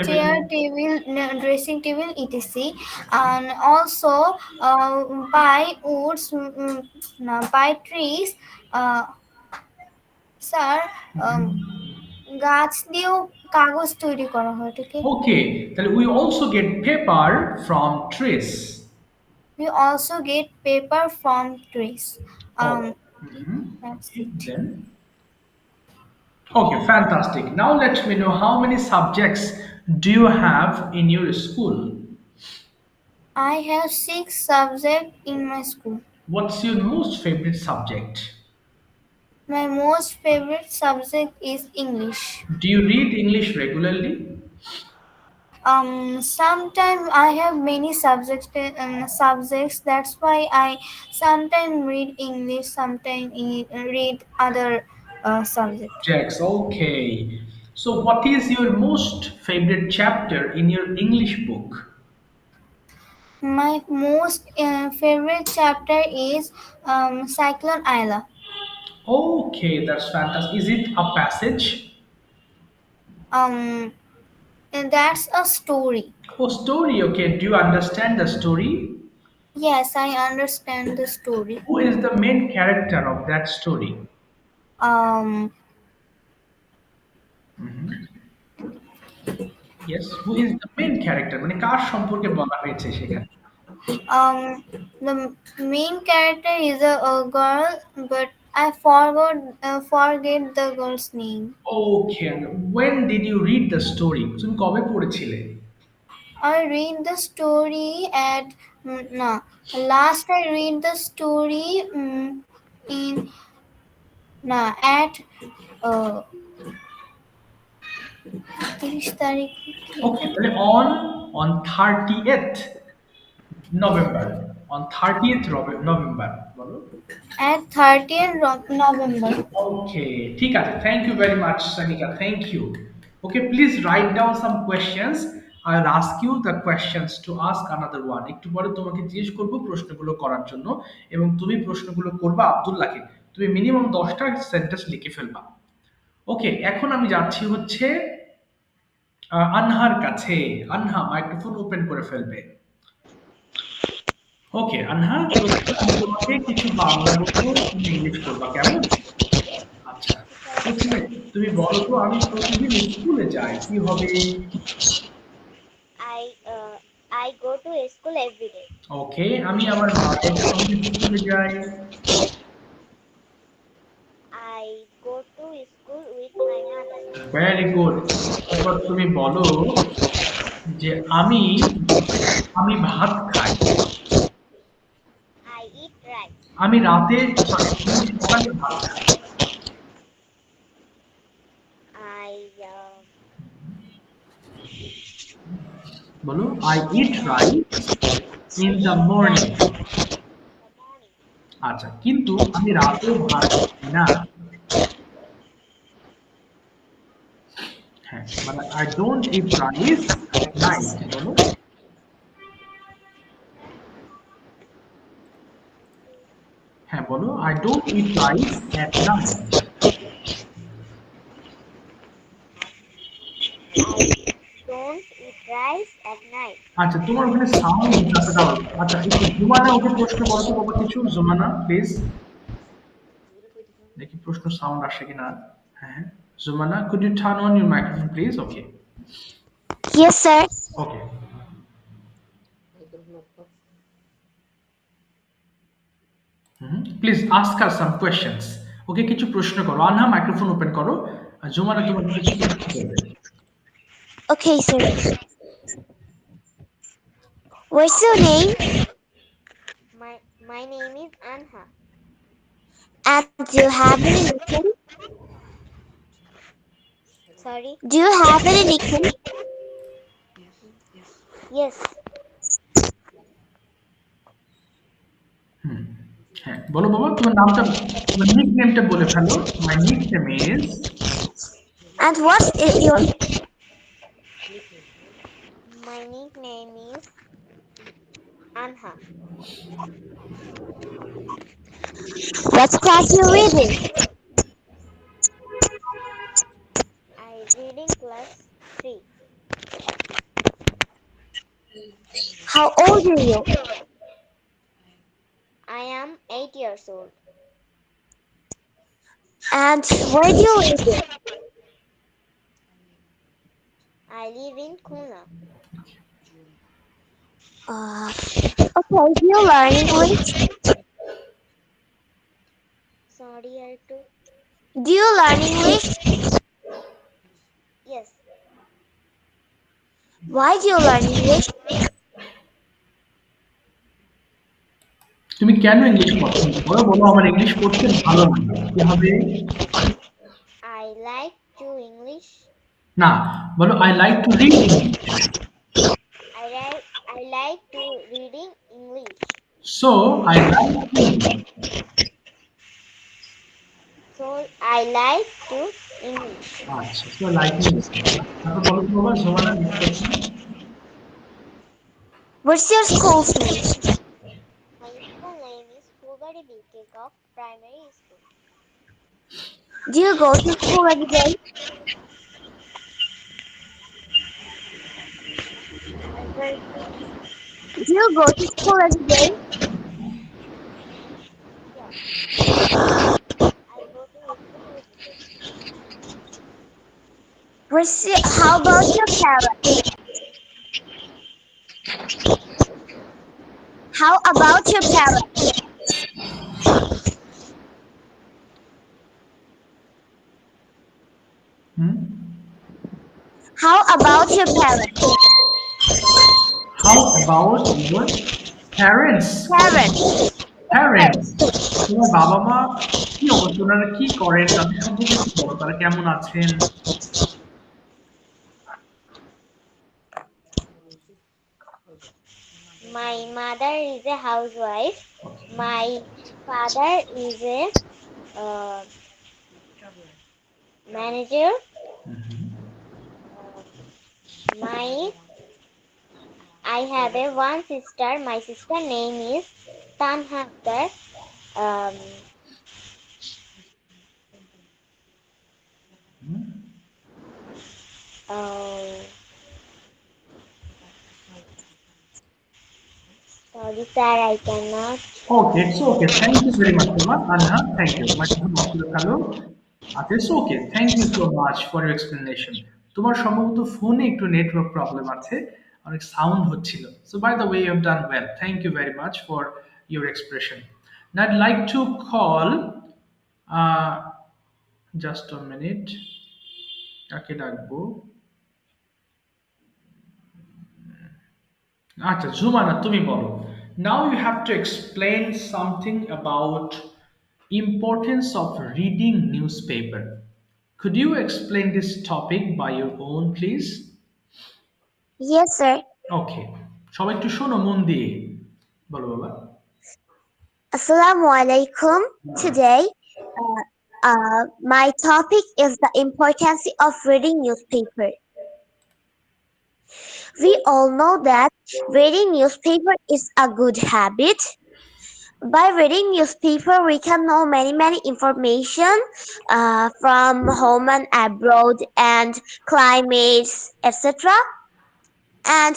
chair, table, dressing table, etc. And also by woods, no, by trees, sir. গাছ দিয়েও কাগজ তৈরি করা হয়, এটাকে ওকে, তাহলে we also get paper from trees. we also get paper from trees. Oh. Okay, Mhm. that's Okay, it. then. Okay, fantastic. Now let me know how many subjects do you have in your school? I have 6 subjects in my school. What's your most favorite subject? My most favorite subject is English. Do you read English regularly? Sometimes I have many subjects. That's why I sometimes read English, sometimes read other subject. Subjects, okay. So what is your most favorite chapter in your English book? My most favorite chapter is Cyclone Isla. Okay, that's fantastic. Is it a passage? Um, and that's a story. Oh, story. Okay. Do you understand the story? Yes, I understand the story. Who is the main character of that story? Um, Yes. Who is the main character? মানে কার সম্পর্কে বলা হয়েছে সেখানে? the main character is a girl, but I forget the girl's name. Okay. And when did you read the story? তুমি কবে পড়েছিলে? I read the story at no. Last I read the story in at 30 তারিখ Okay. তাহলে on 30th November. On 30th November. বলো। at 30th November. Okay, ঠিক আছে. Thank you very much, Sanika. Thank you. Okay, please write down some questions. I'll ask you the questions to ask another one. একটু পরে তোমাকে জিজ্ঞেস করব প্রশ্নগুলো করার জন্য এবং তুমি প্রশ্নগুলো করবা আব্দুল্লাহকে। তুমি মিনিমাম 10টা সেন্টেন্স লিখে ফেলবা। ওকে, এখন আমি যাচ্ছি হচ্ছে আনহার কাছে। আনহা মাইক্রোফোন ওপেন করে ফেলবে। ওকে, আনহা আমি তোমাকে কিছু বাংলা বলবো, তুমি ইংলিশ করবা, কেমন? আচ্ছা, প্রথমে তুমি বলো তো আমি প্রতিদিন স্কুলে যাই কি হবে? I go to school every day. ওকে, আমি আমার মায়ের সঙ্গে স্কুলে যাই। I go to school with my mother. Very good. এবার তুমি বলো যে আমি আমি ভাত খাই। I eat rice. আমি রাতে সরি আমি সকালে ভাত খাই। I বলো I eat rice in the morning. morning. আচ্ছা, কিন্তু আমি রাতেও ভাত খাই না। হ্যাঁ, মানে I don't eat rice at night. বলো হ্যাঁ, বলো I don't eat rice at night. I don't eat rice at night. আচ্ছা, তোমার ওখানে সাউন্ড এতটা আচ্ছা, একটু জুমানা ওকে প্রশ্ন বলো তো বাবা কিছু। জুমানা প্লিজ, দেখি প্রশ্ন সাউন্ড আসে কিনা। হ্যাঁ হ্যাঁ, Jumana could you turn on your microphone please? Okay Yes, sir. Okay. Please ask her some questions. Okay, কিছু প্রশ্ন করো। আনহা মাইক্রোফোন ওপেন করো। আর জুমানা তোমাকে কিছু প্রশ্ন করবে। Okay, sir. What's your name? My name is Anha. And do you have any nickname? Sorry. Do you have any nickname? Yes. হ্যাঁ, বলো বাবা তোমার নামটা, তোমার নিক নেমটা বলে ফেলো। My nickname is. And what's your My nickname is Anha. what class you reading? I reading class 3. How old are you? I am 8 years old. And where do you live? I live in Khulna. Okay, do you learn English? Sorry, Artu. Do you learn English? Yes, Why do you learn English? তুমি কেন English পছন্দ করো? বলো আমার English পড়তে ভালো লাগে। কি হবে? I like to English. না, বলো I like to read English. I like to reading English. So I like to. So I like to English. আচ্ছা, so liking is. তারপর বলো তো বাবা, জোমানা next question. What's your school's name? My school name is Fulbari Bilkekok Primary School. Do you go to school every day? Do you go to school every day? I go to school every day. How about your parents? How about your parents? Hmm? How about your parents? How about your parents? Parents. Parents. তোমার বাবা মা কি অবস্থা? ওনারা কি করেন? তাদের সম্পর্কে একটু বলো। তারা কেমন আছেন? My mother is a housewife. My father is a uh, manager. My I have a one sister. My sister name is Tanha Akhtar. Um, uh, sorry, sir, I cannot. Okay, it's okay. Thank you very much, Mama. Anha, thank you. Microphone of করে ফেলো। আচ্ছা, it's okay. Thank you so much for your explanation. তোমার সম্ভবত ফোনে একটু network problem আছে, অনেক sound হচ্ছিল। So by the way, you have done well. Thank you very much for your expression. Now I'd like to call, uh, just a minute. কাকে ডাকবো? আচ্ছা, জুমানা তুমি বলো। Now you have to explain something about importance of reading newspaper. Could you explain this topic by your own, please? Yes, sir. Okay. সবাই একটু শোনো মন দিয়ে। বলো বাবা। Assalamu alaikum. Today, my topic is the importance of reading newspaper. We all know that reading newspaper is a good habit. By reading newspaper, we can know many information from home and abroad and climates, etc. And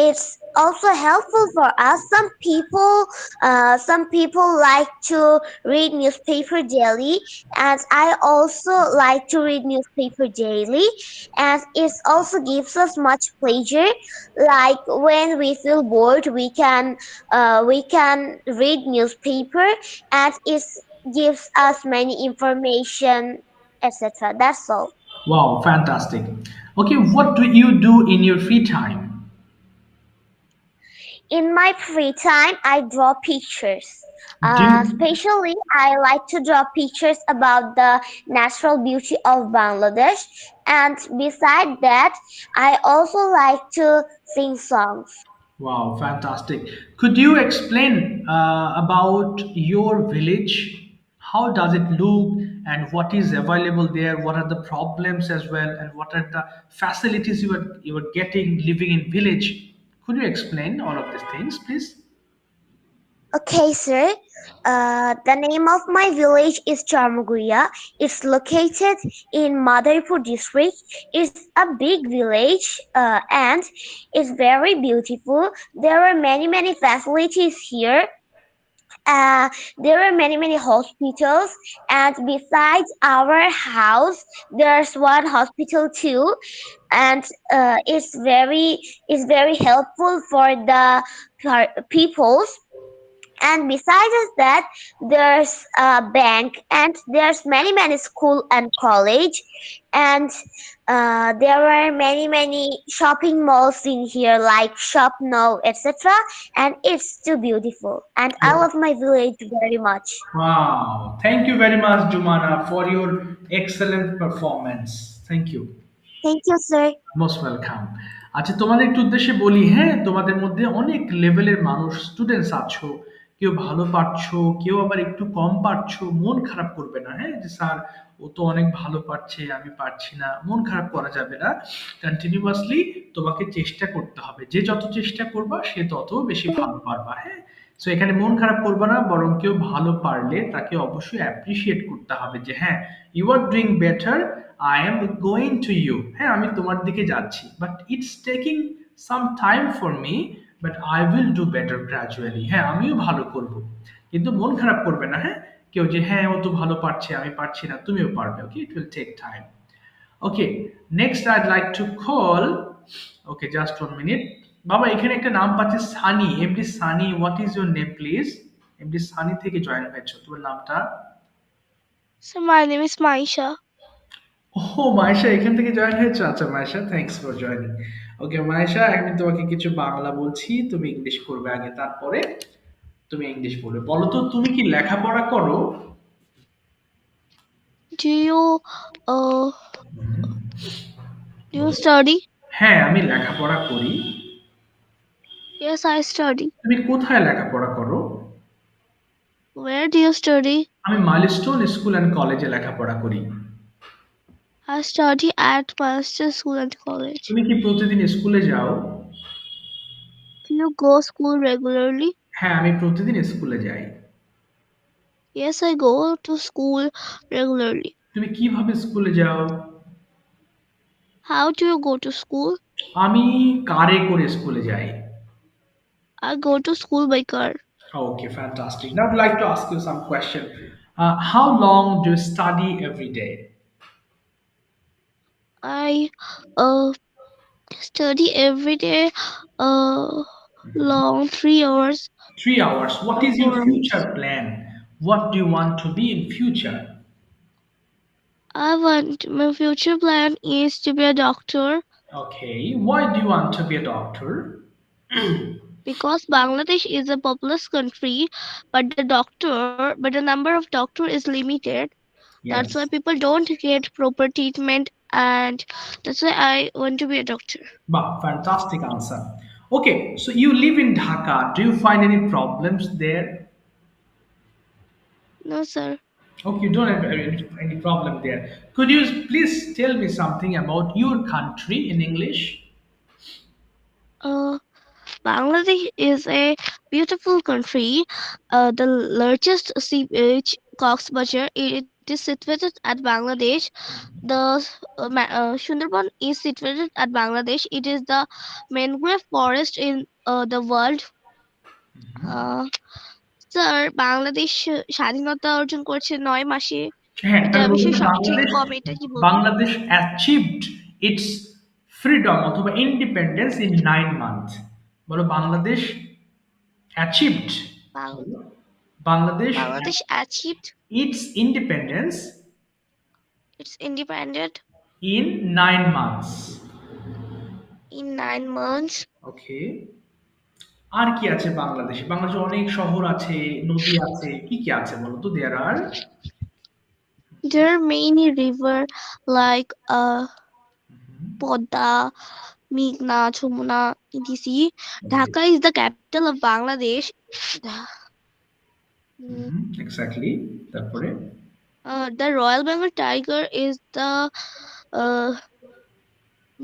it's also helpful for us. Some people like to read newspaper daily, and I also like to read newspaper daily, and it also gives us much pleasure. Like when we feel bored, we can read newspaper, and it gives us many information, etc. That's all. Wow, fantastic. Okay, what do you do in your free time? In my free time, I draw pictures. Do Especially, I like to draw pictures about the natural beauty of Bangladesh. And beside that, I also like to sing songs. Wow, fantastic. Could you explain about your village? How does it look and what is available there? What are the problems as well, and what are the facilities you are getting living in village? Could you explain all of these things, please? Okay, sir. The name of my village is Charmaguya. It's located in Madhaipur district. It's a big village and it's very beautiful. There are many facilities here, there are many hospitals, and besides our house there's one hospital too, and it's very helpful for the peoples. And besides that, there's a bank, and there's many school and college, and there are many shopping malls in here like Shop Now, etc. And it's too beautiful, and I love my village very much. Wow. Thank you very much, Jumana, for your excellent performance. Thank you. Thank you, sir. Most welcome. আচ্ছা, তোমাদের একটু উদ্দেশ্যে বলি, হ্যাঁ, তোমাদের মধ্যে অনেক লেভেলের মানুষ স্টুডেন্টস আছো। কেউ ভালো পারছো, কেউ আবার একটু কম পারছো। মন খারাপ করবে না, হ্যাঁ? যে স্যার ও তো অনেক ভালো পারছে, আমি পারছি না। মন খারাপ করা যাবে না। কন্টিনিউয়াসলি তোমাকে চেষ্টা করতে হবে। যে যত চেষ্টা করবা সে তত বেশি ভালো পারবা, হ্যাঁ? সো এখানে মন খারাপ করবা না, বরং কেউ ভালো পারলে তাকে অবশ্যই অ্যাপ্রিশিয়েট করতে হবে যে হ্যাঁ, you are doing better, I am going to you, হ্যাঁ, আমি তোমার দিকে যাচ্ছি, but it's taking some time for me, but I will do better gradually, হ্যাঁ, আমিও ভালো করব। কিন্তু মন খারাপ করবে না, হ্যাঁ, কেউ যে হ্যাঁ ও তো ভালো পারছে আমি পারছি না, তুমিও পারবে, okay, it will take time. Okay, next I'd like to call, okay, just 1 minute. বাবা, এখানে একটা নাম পাচ্ছি Sunny, MD Sunny, what is your name please? MD Sunny থেকে জয়েন হয়েছে, তোমার নামটা? So my name is Maisha. ও মায়েশা, এখান থেকে জয়েন হয়েছে, আচ্ছা মায়েশা, থ্যাঙ্কস ফর জয়েনিং। ওকে মায়েশা, আমি তোমাকে কিছু বাংলা বলছি, তুমি ইংলিশ করবে আগে, তারপরে তুমি ইংলিশ বলবে। বলো তো, তুমি কি লেখাপড়া করো? Do you uh do you study? হ্যাঁ, আমি লেখাপড়া করি। Yes, I study. তুমি কোথায় লেখাপড়া করো? Where do you study? আমি মাইলস্টোন স্কুল অ্যান্ড কলেজে লেখাপড়া করি। I study at Master School and College. তুমি কি প্রতিদিন স্কুলে যাও? Do you go school regularly? হ্যাঁ, আমি প্রতিদিন স্কুলে যাই। Yes, I go to school regularly. তুমি কিভাবে স্কুলে যাও? How do you go to school? আমি কারে করে স্কুলে যাই। I go to school by car. Okay, fantastic. Now I'd like to ask you some question. How long do you study every day? I study every day long 3 hours 3 hours. What or is your 4 hours. future plan? What do you want to be in future? My future plan is to be a doctor Okay, why do you want to be a doctor? because Bangladesh is a populous country, but the number of doctor is limited. That's Yes. why people don't get proper treatment, and that's why I want to be a doctor. Wow, fantastic answer. Okay, so you live in Dhaka. Do you find any problems there? No, sir. Okay, you don't have any problem there. Could you please tell me something about your country in English? Uh, Bangladesh is a beautiful country. The largest sea beach, Cox's Bazar, it is situated at Bangladesh. The Sundarban is situated at Bangladesh. It is the mangrove forest in the world. Uh, sir Bangladesh স্বাধীনতা অর্জন করেছে 9 মাসে। হ্যাঁ, এটা তাহলে বলতে বিষয়ে হবে সঠিক বাংলাদেশ, কবে, এটা কি বলবেন? বাংলাদেশ অ্যাচিভড ইটস ফ্রিডম অথবা ইন্ডিপেন্ডেন্স ইন 9 মান্থ। বলো বাংলাদেশ অ্যাচিভড, বাং- Bangladesh Bangladesh achieved its independence its independent in 9 months. in 9 months. ওকে, আর কি আছে বাংলাদেশে? বাংলাদেশে অনেক শহর আছে, নদী আছে, কি কি আছে বলো তো? দেয়ার আর There are many river like Podda, Meghna, Chumuna, etc. Dhaka is the capital of Bangladesh. Mm, exactly. তারপরে the Royal Bengal tiger is the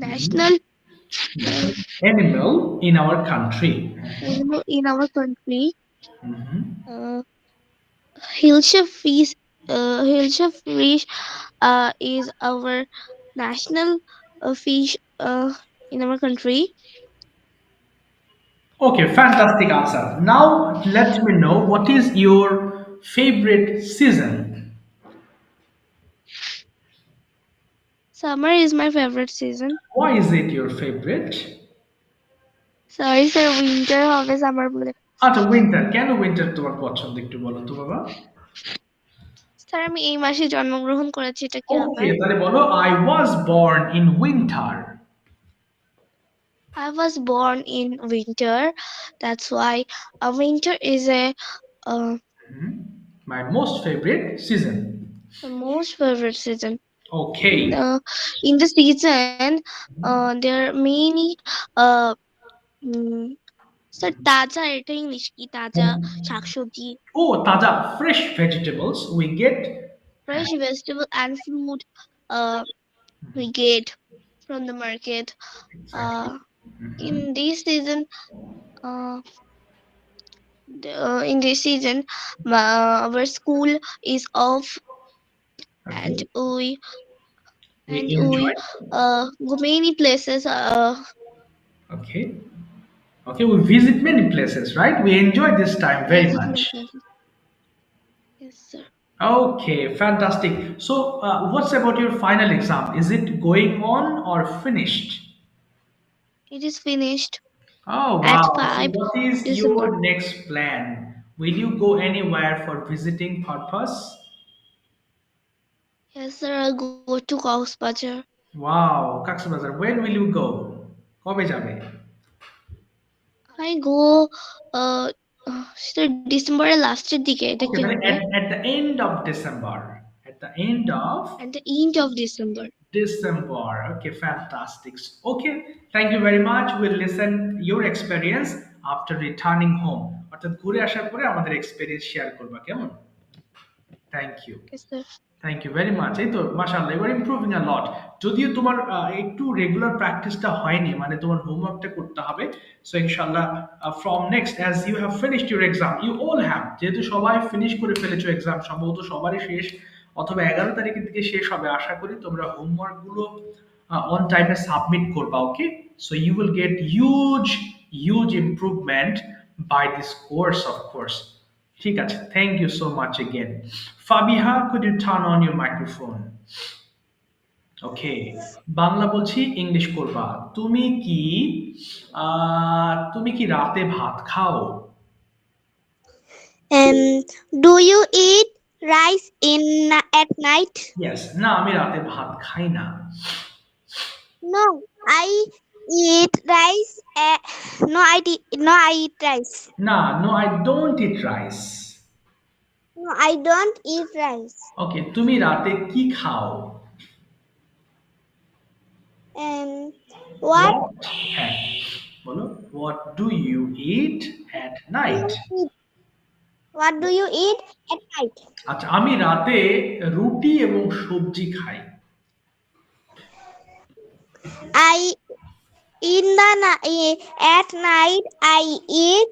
national animal in our country. animal in our country. Hilsa fish, is our national fish in our country. Okay, fantastic answer. Now let me know what is your favorite season. Summer is my favorite season. Why is it your favorite? Sorry sir, winter হবে summer বলে। আচ্ছা winter, কেন winter তোমার পছন্দ একটু বলো তো বাবা। স্যার আমি এই মাসে জন্মগ্রহণ করেছি, এটা কি ওকে, ব্যাপার? তাহলে বলো I was born in winter. I was born in winter. That's why winter is a My most favorite season. the most favorite season. Okay. In the season, there are many uh, mm, sir, তাজা এটা English কি? তাজা শাকসবজি, Oh, taja, fresh vegetables we get. fresh vegetable and fruit we get from the market. Exactly. In this season, uh, in this season, our school is off, and Okay. we We and enjoy. we go many places. Okay. Okay, we visit many places, right? We enjoy this time very Visit many much. places. Yes, sir. Okay, fantastic. So, what's about your final exam? Is it going on or finished? It is finished Oh, at wow. So, 5 what is December. your next plan? Will you go anywhere for visiting purpose? Yes, sir. I'll go to Causebazaar. Wow, Kaksabazar, when will you go? কবে যাবে? I go sir ডিসেম্বরের লাস্টের দিকে, এটা কি Okay, হবে? at the end of December. At the end of At the end of December. December. Okay, fantastic. Okay, thank you very much. We'll listen your experience after returning home. অর্থাৎ ঘুরে আসার পরে আমাদের এক্সপেরিয়েন্স শেয়ার করবা কেমন? Thank you. Yes, sir. Thank you very much. এই তো মাশাআল্লাহ, ইউ আর ইমপ্রুভিং আ লট। যদিও তোমার একটু রেগুলার প্র্যাকটিসটা হয়নি, মানে তোমার হোমওয়ার্কটা করতে হবে। সো ইনশাআল্লাহ from next as you have finished your exam, you all have, যেহেতু সবাই ফিনিশ করে ফেলেছো এক্সাম, সম্ভবত সবারই শেষ অথবা 11 তারিখের দিকে শেষ হবে। আশা করি তোমরা হোমওয়ার্কগুলো অন টাইমে সাবমিট করবা। Okay, so you will get huge improvement by this course of course. ঠিক আছে, thank you so much again. Fabiha, could you turn on your microphone? Okay, Bangla বলছি, ইংলিশ করবা। তুমি কি রাতে ভাত খাও? Do you eat rice at night? Yes. না, আমি রাতে ভাত খাই না। No, I eat rice. No, I eat rice. না, no I don't eat rice. No, I don't eat rice. Okay, তুমি রাতে কি খাও? What হ্যাঁ, বলো, what do you eat at night? eat? What do you eat at night? আচ্ছা, আমি রাতে রুটি এবং সবজি খাই। I at night I eat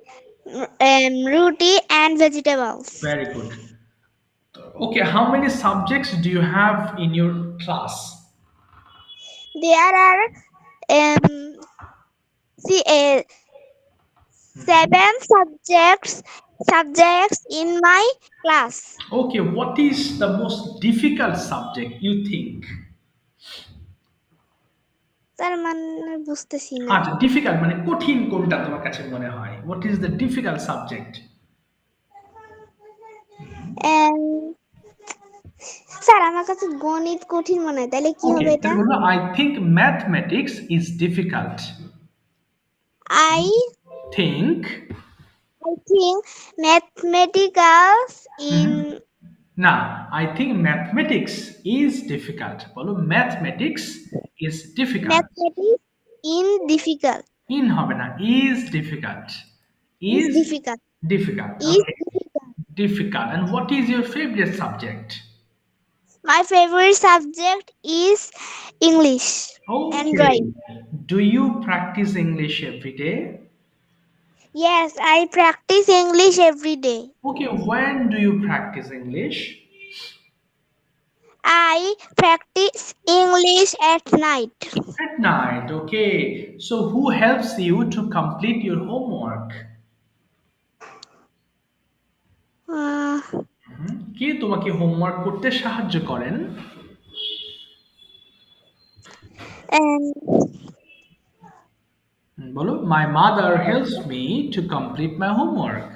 roti and vegetables. Very good. Okay, how many subjects do you have in your class? There are see, 7 subjects in my class. Okay, what is the most difficult subject you think? Sir মানে বুঝতেছি না। আচ্ছা, difficult মানে কঠিন কোনটা তোমার কাছে মনে হয়? What is the difficult subject? Sir আমার কাছে গণিত কঠিন মনে হয়, তাহলে কি হবে Okay, এটা? I think mathematics is difficult. I Think. think mathematics in না, I think mathematics is difficult. বলো, mathematics is difficult. mathematics in difficult. In হবে না, is difficult. Is difficult. Difficult. Is Okay. difficult. Difficult. And what is your favorite subject? My favorite subject is English and Okay. drawing. Do you practice English every day? Yes, I practice English every day. Okay, when do you practice English? I practice English at night. At night, okay. So who helps you to complete your homework? Uh, কে তোমাকে homework করতে সাহায্য করেন? and বলো, my mother helps me to complete my homework.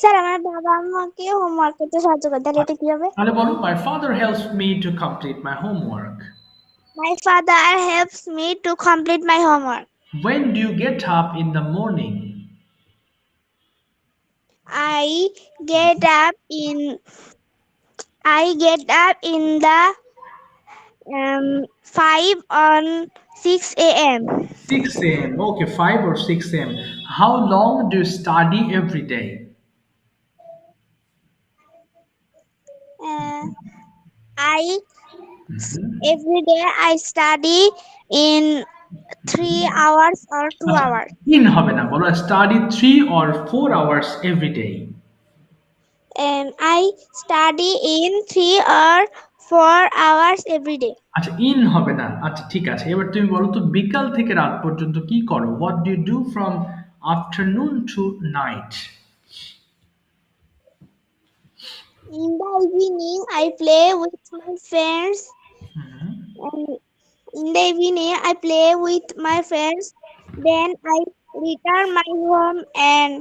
Sir আমার বাবা আমাকে homework করতে সাহায্য করে, তাহলে এটা কি হবে? তাহলে বলো, my father helps me to complete my homework. My father helps me to complete my homework. When do you get up in the morning? I get up in the 5 on 6 a.m. 6 a.m. Okay, 5 or 6 a.m. How long do you study every day? Uh, I every day I study in 3 hours or 2 hours. In হবে না, বলো study 3 or 4 hours every day. And I study in 3 or 4 hours every day. আচ্ছা, in হবে না। আচ্ছা ঠিক আছে, এবার তুমি বলো তো বিকাল থেকে রাত পর্যন্ত কি করো? What do you do from afternoon to night? In the evening, I play with my friends. And in the evening, I play with my friends. Then I return my home and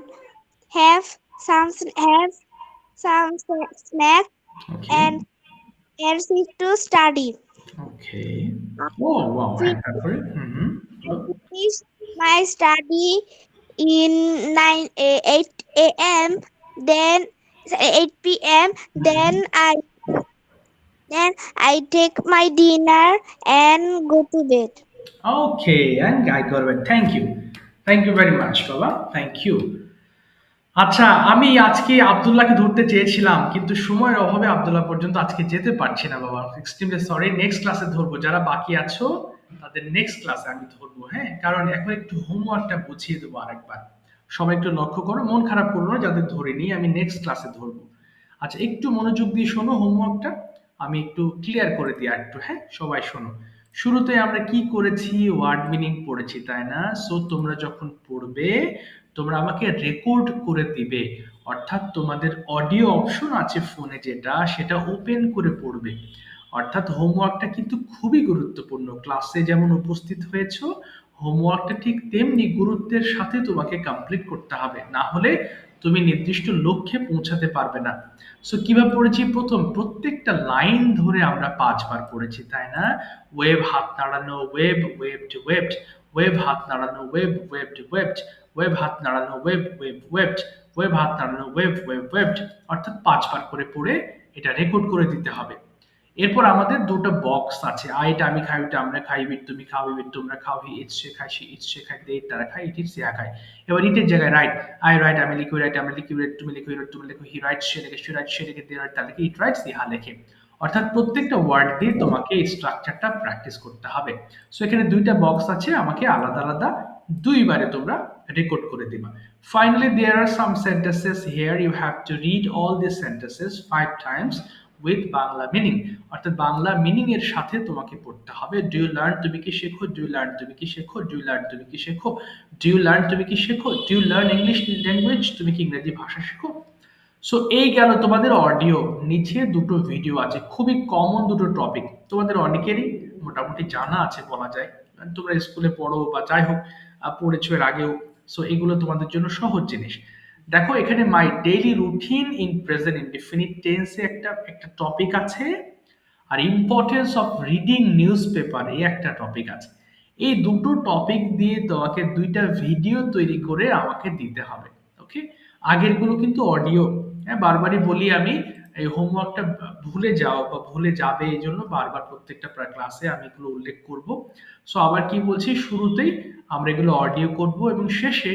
have some snack okay, and sit to study. Okay. Oh wow, হ্যাঁ, তারপরে? I finish my study in 8 a.m. Then 8 p.m. Then I take my dinner and go to bed. Okay, and I got it. Thank you. Thank you very much, বাবা। Thank you. আচ্ছা, আমি আজকে আব্দুল্লাহকে ধরতে চেয়েছিলাম, কিন্তু সময়ের অভাবে আব্দুল্লাহ পর্যন্ত আজকে যেতে পারছি না বাবা। এক্সট্রিমলি সরি, নেক্সট ক্লাসে ধরবো। যারা বাকি আছো তাদের নেক্সট ক্লাসে আমি ধরবো, হ্যাঁ? কারণ এখন একটু হোমওয়ার্কটা বুঝিয়ে দেবো আরেকবার। সবাই একটু লক্ষ্য করো, মন খারাপ করো না যাদের ধরিনি, আমি নেক্সট ক্লাসে ধরবো। আচ্ছা, একটু মনোযোগ দিয়ে শোনো হোমওয়ার্কটা, আমি একটু ক্লিয়ার করে দিই একটু, হ্যাঁ? সবাই শোনো। শুরুতে আমরা কি করেছি? ওয়ার্ড মিনিং পড়েছি, তাই না? সো তোমরা যখন পড়বে, তোমরা আমাকে রেকর্ড করে দিবে, অর্থাৎ তোমাদের অডিও অপশন আছে ফোনে, সেটা ওপেন করে পড়বে। অর্থাৎ হোমওয়ার্কটা কিন্তু খুবই গুরুত্বপূর্ণ। ক্লাসে যেমন উপস্থিত হয়েছো, হোমওয়ার্কটা ঠিক তেমনি গুরুত্বের সাথে তোমাকে কমপ্লিট করতে হবে, না হলে তুমি নির্দিষ্ট লক্ষ্যে পৌঁছাতে পারবে না। সো কিভাবে পড়েছি? প্রত্যেকটা লাইন ধরে আমরা 5 বার পড়েছি, তাই না? ওয়েব হাত নাড়ানো, ওয়েবড, ওয়েব হাত নাড়ানো, ওয়েবড, ওয়েব হাত নাড়ানো, ওয়েব হাত নাড়ানো, ওয়েবড, অর্থাৎ 5 বার করে পড়ে এটা রেকর্ড করে দিতে হবে। এরপর আমাদের দুটো বক্স আছে, আইটা আমি খাই, ওইটা আমরা খাই, বিট তুমি খাও, বিট তোমরা খাও, হি ইটস সে খায়, সি ইটস সে খায়, দে তারা খায়, ইট ইটস সে খায়। এবার ইটের জায়গায় রাইট, আই রাইট আমি লিখি, রাইট আমরা লিখি, রাইট তুমি লিখো, রাইট তুমি লিখো, হি রাইট সে লেখে, সে রাইট সে লেখে, দে রাইট তারা লিখে, ইট রাইটস ইহা লেখে। অর্থাৎ প্রত্যেকটা ওয়ার্ড দিয়ে তোমাকে এই স্ট্রাকচারটা প্র্যাকটিস করতে হবে। সো এখানে দুইটা বক্স আছে, আমাকে আলাদা আলাদা দুইবারে তোমরা রেকর্ড করে দিবা। Finally, there are some sentences here. You have to read all these sentences 5 times with Bangla meaning, অর্থাৎ বাংলা মিনিং এর সাথে তোমাকে পড়তে হবে। ডু ইউ লার্ন তুমি কি শেখো, ডু ইউ লার্ন তুমি কি শেখো, ডু ইউ লার্ন তুমি কি শেখো, ডু ইউ লার্ন তুমি কি শেখো, do you learn English language, তুমি কি ইংরেজি ভাষা শেখো। সো এই গেল তোমাদের অডিও। নিচে দুটো ভিডিও আছে, খুবই কমন দুটো টপিক, তোমাদের অনেকেরই মোটামুটি জানা আছে বলা যায়, তোমরা স্কুলে পড়ো বা যাই হোক পড়েছো এর আগেও। সো এগুলো তোমাদের জন্য সহজ জিনিস। দেখো এখানে my daily routine in present indefinite টেন্সে একটা টপিক আছে, আর importance of reading newspaper এই একটা টপিক আছে। এই দুটো টপিক দিয়ে তোমাকে দুইটা ভিডিও তৈরি করে আমাকে দিতে হবে, ওকে? আগেরগুলো কিন্তু অডিও, হ্যাঁ, বারবারই বলি আমি, এই হোমওয়ার্কটা ভুলে যাও বা ভুলে যাবে, এই জন্য বারবার প্রত্যেকটা ক্লাসে আমি এগুলো উল্লেখ করব। সো আবার কি বলছি, শুরুতেই আমরা এগুলো অডিও করব এবং শেষে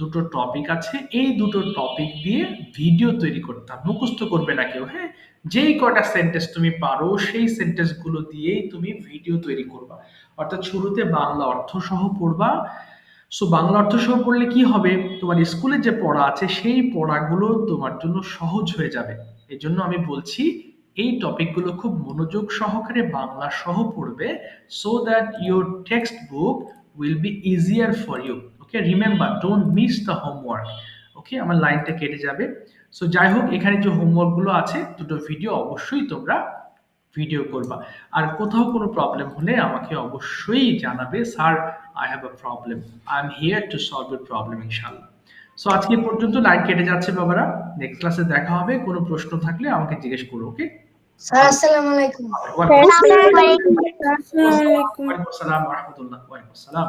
দুটো টপিক আছে, এই দুটো টপিক দিয়ে ভিডিও তৈরি করতে হবে। মুখস্থ করবে না কেউ, হ্যাঁ? যেই কটা সেন্টেন্স তুমি পারো সেই সেন্টেন্স গুলো দিয়েই তুমি ভিডিও তৈরি করবা। অর্থাৎ শুরুতে বাংলা অর্থ সহ পড়বা। সো বাংলা অর্থ সহ পড়লে কি হবে, তোমার স্কুলে যে পড়া আছে সেই পড়াগুলো তোমার জন্য সহজ হয়ে যাবে। এই জন্য আমি বলছি এই টপিকগুলো খুব মনোযোগ সহকারে বাংলা সহ পড়বে, so that your textbook will be easier for you. Okay, remember, don't miss the homework. Okay, আমার লাইনটা কেটে যাবে। সো যাই হোক, এখানে যে হোমওয়ার্কগুলো আছে দুটো ভিডিও অবশ্যই তোমরা ভিডিও করবা। আর কোথাও কোনো প্রবলেম হলে আমাকে অবশ্যই জানাবে, sir I have a problem, I am here to solve your problem ইনশাআল্লাহ। সো আজকে পর্যন্ত, লাইন কেটে যাচ্ছে বাবারা, নেক্সট ক্লাসে দেখা হবে। কোনো প্রশ্ন থাকলে আমাকে জিজ্ঞেস করো। ওকে, স্যার আসসালামু আলাইকুম। ওয়ালাইকুম আসসালামু আলাইকুম। আসসালাম ওয়া রাহমাতুল্লাহ। ওয়া আলাইকুম আসসালাম।